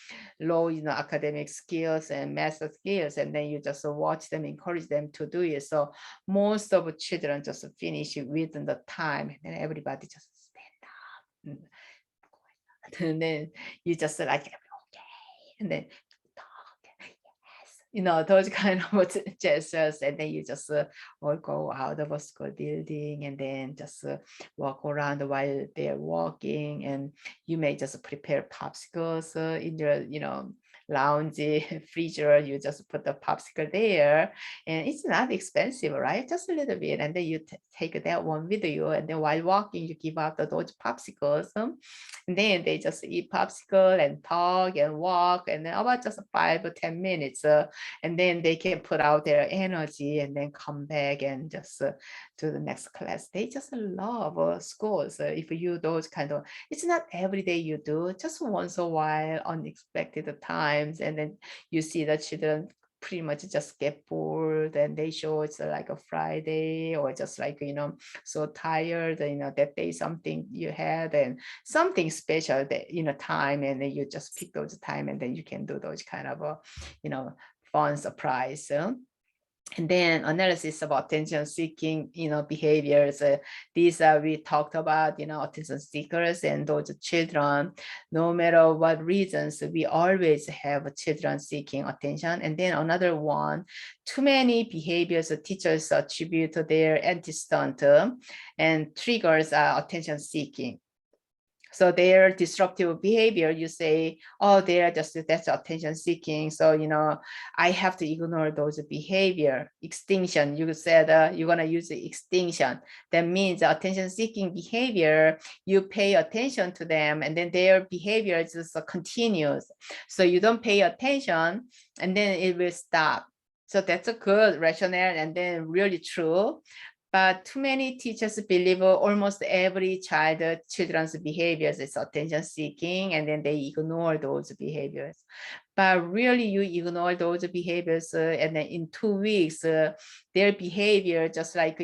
academic skills and math skills. And then you just watch them, encourage them to do it. So most of children just finish within the time, and everybody just stand up. And then you just like, okay, and then yes, those kind of gestures, and then you just all go out of a school building, and then just walk around while they're walking, and you may just prepare popsicles in your, lounge freezer. You just put the popsicle there, and it's not expensive, right? Just a little bit, and then you take that one with you, and then while walking, you give out those popsicles. And then they just eat popsicle and talk and walk, and then about just 5 or 10 minutes, and then they can put out their energy and then come back and just to the next class. They just love schools. If you those kind of, it's not every day you do, just once a while, unexpected times, and then you see the children pretty much just get bored, and they show it's like a Friday, or just like, so tired, that day something you had and something special that, time, and then you just pick those time, and then you can do those kind of, fun surprise. And then analysis of attention seeking, behaviors. These we talked about, attention seekers and those children. No matter what reasons, we always have children seeking attention. And then another one, too many behaviors teachers attribute to their antecedent and triggers attention seeking. So their disruptive behavior, you say, oh, that's attention seeking. So, I have to ignore those behavior. Extinction, you said you're gonna use the extinction. That means attention seeking behavior, you pay attention to them, and then their behavior just continues. So you don't pay attention, and then it will stop. So that's a good rationale, and then really true. But too many teachers believe almost every children's behaviors is attention seeking, and then they ignore those behaviors. But really, you ignore those behaviors, and then in 2 weeks, their behavior just like,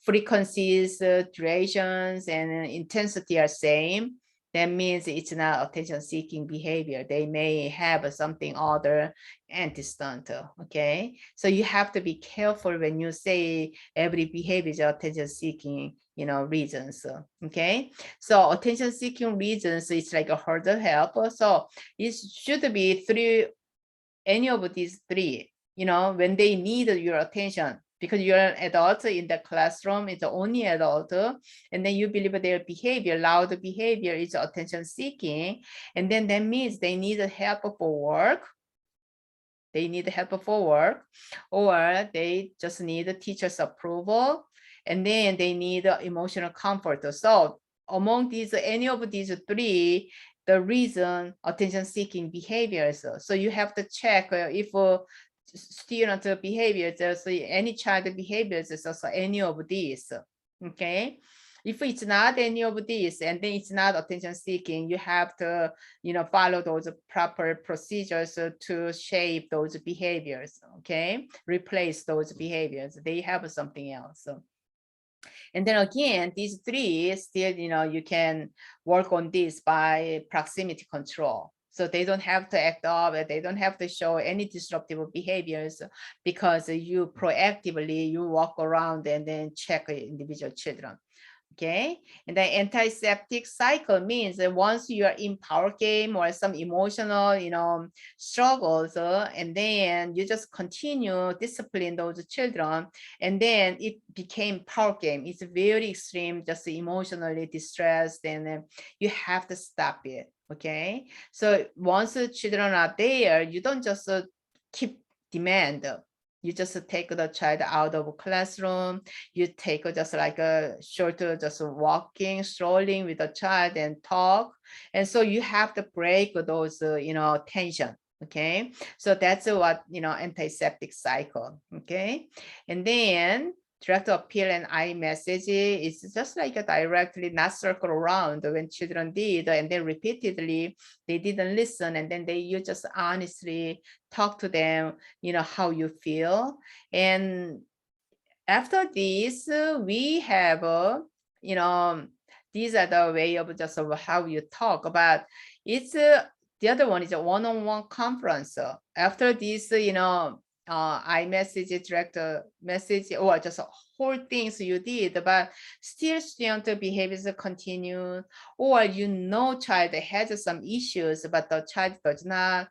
frequencies, durations, and intensity are same, that means it's not attention-seeking behavior. They may have something other antecedent, okay? So you have to be careful when you say every behavior is attention-seeking, reasons, okay? So attention-seeking reasons is like a hurdle help. So it should be any of these three, when they need your attention, because you're an adult in the classroom, it's the only adult, and then you believe their behavior, loud behavior is attention seeking, and then that means they need help for work. They need help for work, or they just need a teacher's approval, and then they need emotional comfort. So among these, any of these three, the reason attention-seeking behaviors. So you have to check if student behaviors, so any child behaviors is also any of these. Okay. If it's not any of these, and then it's not attention seeking, you have to, follow those proper procedures to shape those behaviors, okay? Replace those behaviors. They have something else. And then again, these three still, you can work on this by proximity control. So they don't have to act up, they don't have to show any disruptive behaviors, because you proactively, you walk around and then check individual children. Okay, and the antiseptic cycle means that once you are in power game or some emotional, struggles, and then you just continue discipline those children, and then it became power game. It's very extreme, just emotionally distressed, and you have to stop it. Okay, so once the children are there, you don't just keep demand. You just take the child out of classroom. You take just like a short, just walking, strolling with the child and talk. And so you have to break those, tension. Okay. So that's what, antiseptic cycle. Okay. And then direct appeal and I message is just like a directly not circle around when children did, and then repeatedly they didn't listen, and then you just honestly talk to them, how you feel. And after this, we have, these are the way of just of how you talk, but it's the other one is a one-on-one conference. After this, iMessage, direct message, or just whole things you did, but still student behaviors continue, or child has some issues, but the child does not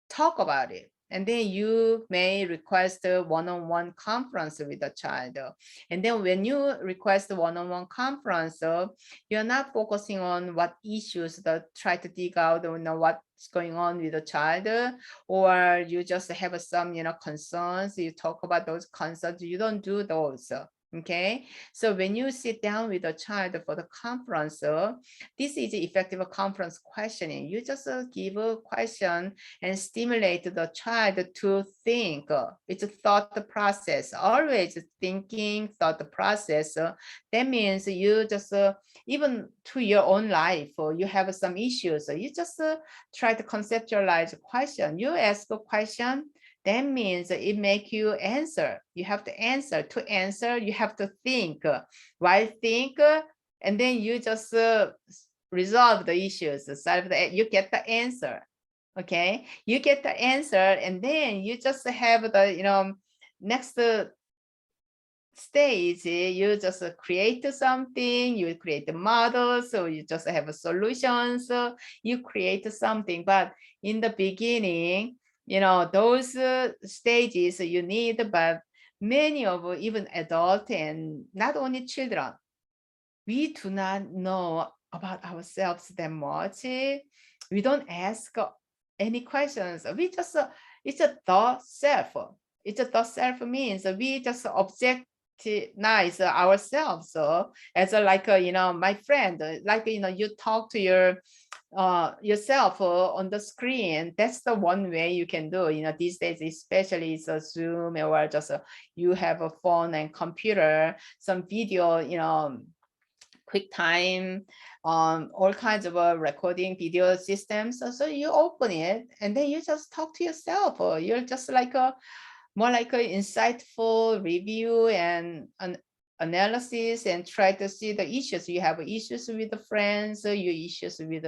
talk about it. And then you may request a one-on-one conference with the child. And then when you request a one-on-one conference, you're not focusing on what issues that try to dig out, what's going on with the child, or you just have some, concerns. You talk about those concerns. You don't do those. Okay, so when you sit down with a child for the conference, this is effective conference questioning. You just give a question and stimulate the child to think. It's a thought process, always thinking, thought process. That means you just, even to your own life, you have some issues, you just try to conceptualize a question. You ask a question, that means it make you answer. You have to answer. To answer, you have to think. While think, and then you just resolve the issues. You get the answer. Okay, you get the answer, and then you just have the next stage. You just create something. You create the model. So you just have a solution. So you create something, but in the beginning, those stages you need, but many of even adult and not only children, we do not know about ourselves that much. We don't ask any questions. We just, it's a thought self. It's a thought self means we just objectivize ourselves as my friend, you talk to yourself on the screen. That's the one way you can do. These days, especially it's a Zoom, or just you have a phone and computer, some video, QuickTime, all kinds of recording video systems. So you open it and then you just talk to yourself. Or you're just more like an insightful review and analysis and try to see the issues. You have issues with the friends, your issues with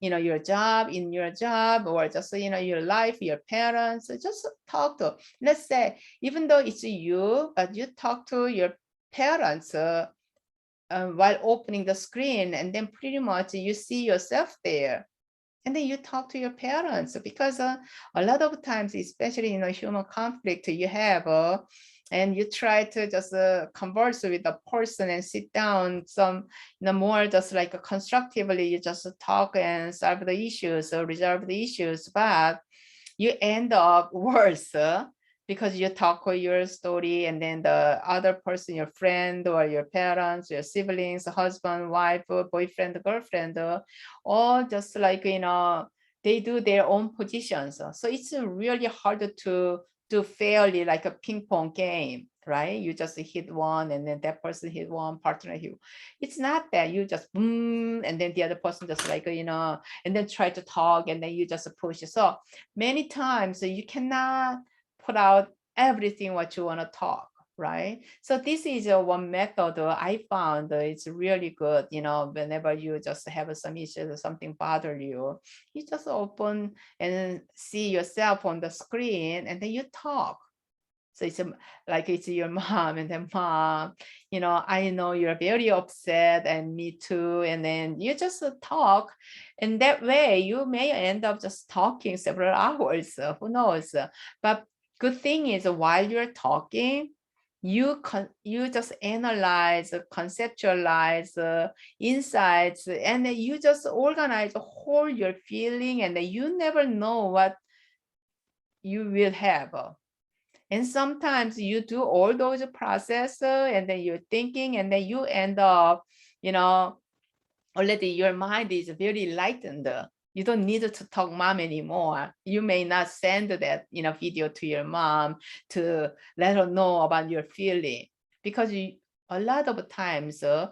your job, in your job, or just your life, your parents. Just talk to. Let's say even though it's you, but you talk to your parents while opening the screen, and then pretty much you see yourself there. And then you talk to your parents, because a lot of times, especially in a human conflict, you have and you try to just converse with the person and sit down some more just like constructively, you just talk and solve the issues or resolve the issues, but you end up worse because you talk your story, and then the other person, your friend or your parents, your siblings, husband, wife, boyfriend, girlfriend, all just like, they do their own positions. So it's really hard to do fairly like a ping pong game, right? You just hit one, and then that person hit one, partner hit. It's not that you just boom, and then the other person just like, and then try to talk, and then you just push. So many times you cannot put out everything what you want to talk, right? So this is one method I found it's really good. Whenever you just have some issues or something bother you, you just open and see yourself on the screen, and then you talk. So it's like it's your mom, and then mom, I know you're very upset, and me too. And then you just talk, and that way you may end up just talking several hours. Who knows? But good thing is while you're talking, you just analyze, conceptualize insights, and then you just organize, hold your feeling, and then you never know what you will have. And sometimes you do all those processes, and then you're thinking, and then you end up, already your mind is very lightened. You don't need to talk mom anymore. You may not send that video to your mom to let her know about your feeling, because a lot of times the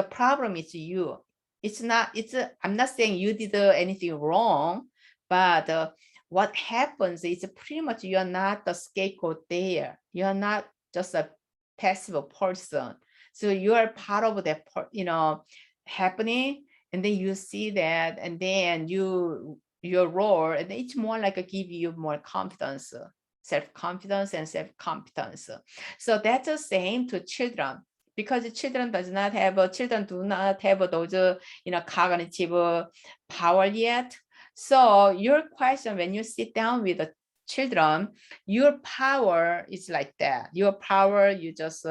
problem is you. I'm not saying you did anything wrong, but what happens is pretty much you're not the scapegoat there. You're not just a passive person. So you are part of that, happening, and then you see that, and then your role, and it's more like give you more confidence, self-confidence and self-competence. So that's the same to children, because children do not have those cognitive power yet. So your question, when you sit down with the children, your power is like that. Your power, you just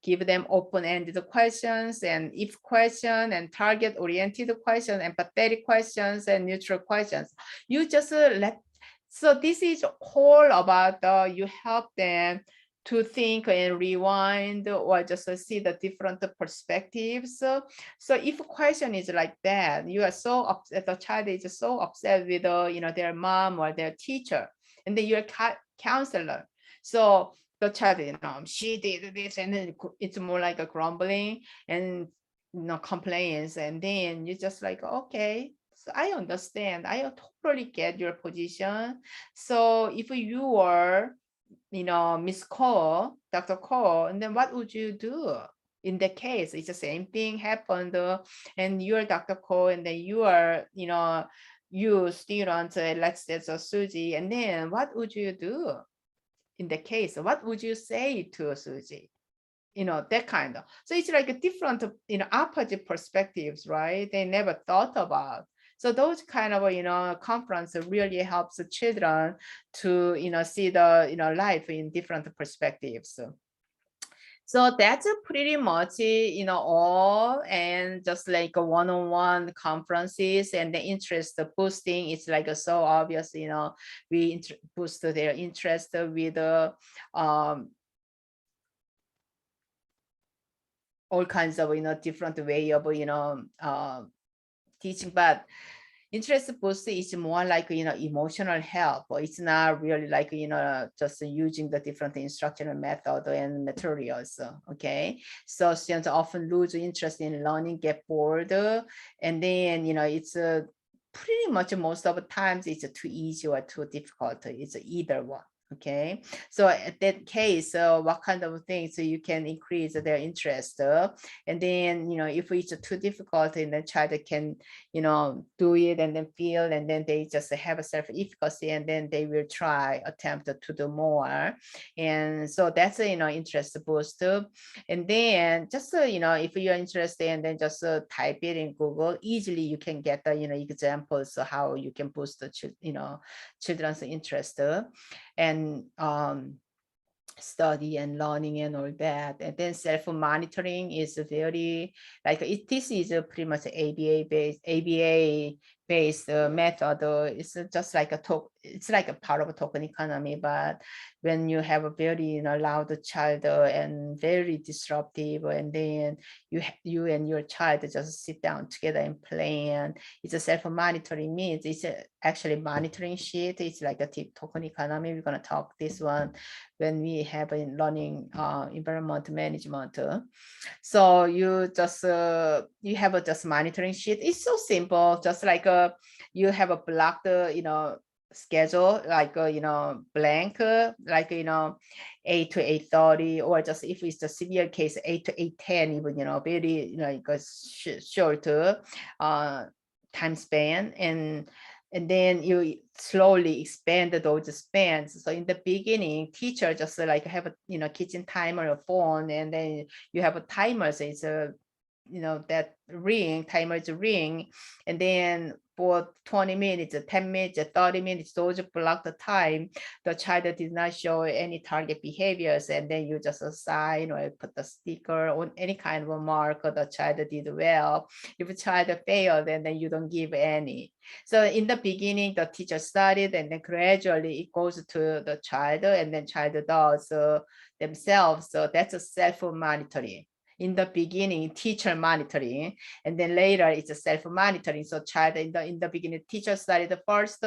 give them open-ended questions, and if question, and target-oriented questions, empathetic questions, and neutral questions. You just so this is all about you help them to think and rewind, or just see the different perspectives. So if a question is like that, you are so upset, the child is so upset with their mom or their teacher, and then you're a counselor. So the child, she did this, and then it's more like a grumbling and complaints, and then you just like, okay, so I understand, I totally get your position. So if you were Miss Cole, Dr. Cole, and then what would you do? In that case, it's the same thing happened, and you're Dr. Cole, and then you are, you student, let's say Susie, and then what would you do in the case? What would you say to Susie? That kind of. So it's like a different, opposite perspectives, right? They never thought about. So those kind of, conference really helps the children to, see the, life in different perspectives. So that's pretty much, all, and just like a one-on-one conferences, and the interest boosting is like so obvious, we boost their interest with all kinds of, different way of, teaching, but interest boost is more like, emotional help. It's not really like, just using the different instructional method and materials. Okay. So students often lose interest in learning, get bored, and then, it's pretty much most of the times it's too easy or too difficult. It's either one. Okay, so at that case, what kind of things you can increase their interest, and then if it's too difficult, and the child can do it and then feel, and then they just have a self-efficacy, and then they will attempt to do more, and so that's a interest boost. And then just if you're interested, and then just type it in Google, easily you can get the examples of how you can boost the children's interest, and study and learning and all that. And then self-monitoring is very this is pretty much ABA based method. It's just like it's like a part of token economy, but when you have a very loud child and very disruptive, and then you and your child just sit down together and play, and it's a self-monitoring means it's actually monitoring sheet. It's like a token economy. We're going to talk this one when we have a learning environment management. So you just you have a just monitoring sheet. It's so simple, just like you have a blocked schedule, like blank, like 8 to 8:30, or just if it's the severe case 8 to 8:10, even very short time span, and then you slowly expand those spans. So in the beginning, teacher just like have a kitchen timer or phone, and then you have a timer. So it's a that timers ring, and then for 20 minutes, 10 minutes, 30 minutes, those block the time. The child did not show any target behaviors, and then you just assign or put the sticker on any kind of a mark. The child did well. If a child failed, then you don't give any. So in the beginning, the teacher started, and then gradually it goes to the child, and then child does themselves. So that's a self-monitoring. In the beginning, teacher monitoring, and then later it's a self-monitoring. So child in the beginning, teacher started first,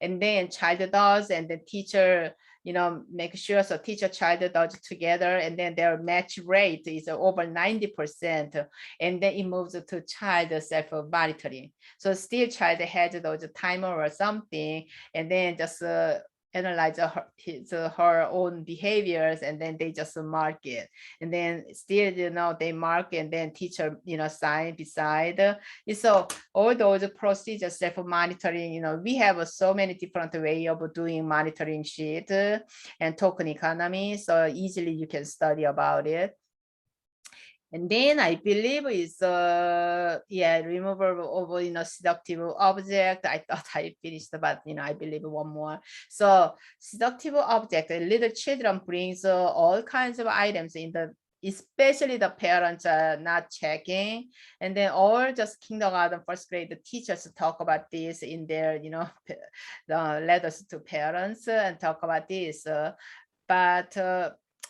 and then child does, and then teacher make sure. So teacher child does together, and then their match rate is over 90%, and then it moves to child self-monitoring. So still child has those timer or something, and then just analyze her own behaviors, and then they just mark it, and then still they mark, and then teacher sign beside. So all those procedures, self-monitoring, we have so many different way of doing monitoring sheet and token economy, so easily you can study about it. And then I believe is removal of seductive object. I thought I finished, but I believe one more. So seductive object, little children brings all kinds of items in especially the parents are not checking, and then all just kindergarten, first grade, the teachers talk about this in their the letters to parents and talk about this. But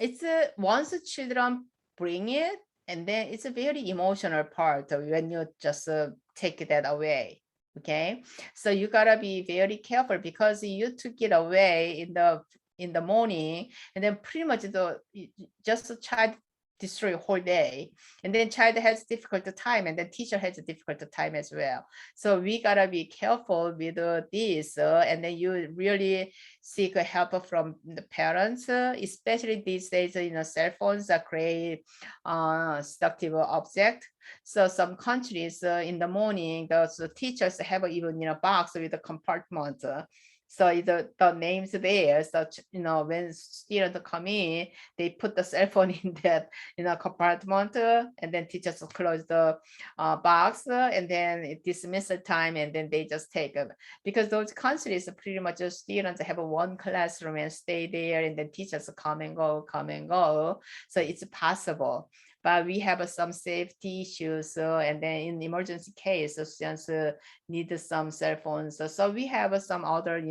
it's once children bring it, and then it's a very emotional part when you just take that away. Okay, so you gotta be very careful, because you took it away in the morning, and then pretty much just a child destroy whole day, and then child has difficult time, and then teacher has a difficult time as well. So we gotta be careful with this, and then you really seek help from the parents, especially these days. Cell phones are great seductive object. So some countries in the morning, those teachers have even box with a compartment. So the names there. So when students come in, they put the cell phone in that compartment, and then teachers close the box, and then it dismissal time, and then they just take it, because those countries pretty much students have one classroom and stay there, and then teachers come and go. So it's possible. But we have some safety issues, and then in emergency case, students need some cell phones. So we have some other,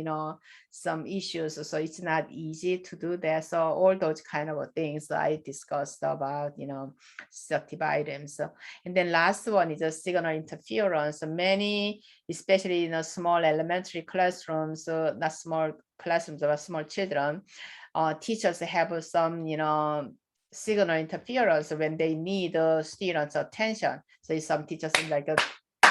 some issues. So it's not easy to do that. So all those kind of things I discussed about, selective items. And then last one is a signal interference. Many, especially in small elementary classrooms, not small classrooms, but small children, teachers have some, signal interference when they need students' attention. So some teachers like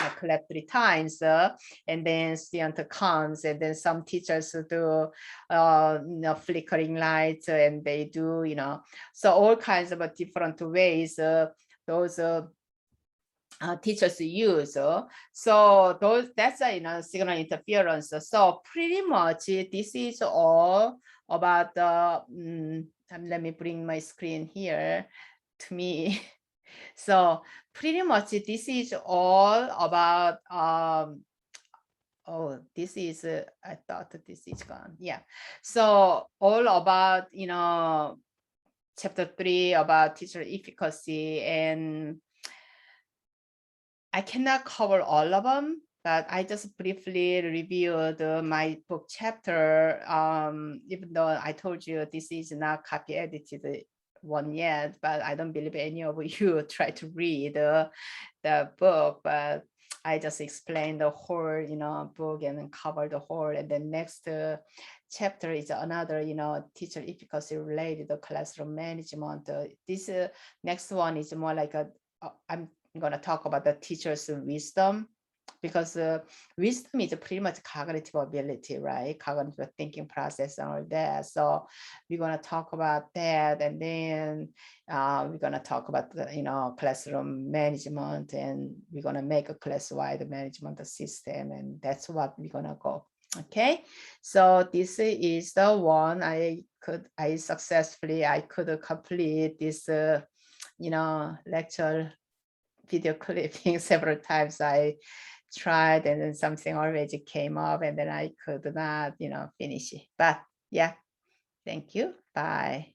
clap 3 times, and then student comes, and then some teachers do flickering lights, and they do, so all kinds of different ways those teachers use. So that's a signal interference. So pretty much this is all about the let me bring my screen here to me. So pretty much this is all about oh, this is I thought this is gone. Yeah. So all about chapter 3 about teacher efficacy, and I cannot cover all of them, but I just briefly reviewed my book chapter, even though I told you this is not copy edited one yet, but I don't believe any of you try to read the book, but I just explained the whole, book and then cover the whole. And then next chapter is another, teacher efficacy related classroom management. This next one is more like I'm going to talk about the teacher's wisdom, because wisdom is pretty much cognitive ability, right? Cognitive thinking process and all that. So we're going to talk about that, and then we're going to talk about the, classroom management, and we're going to make a class-wide management system, and that's what we're going to go. Okay, so this is the one I could complete this lecture video clipping several times. I tried, and then something already came up, and then I could not finish it. But yeah, thank you. Bye.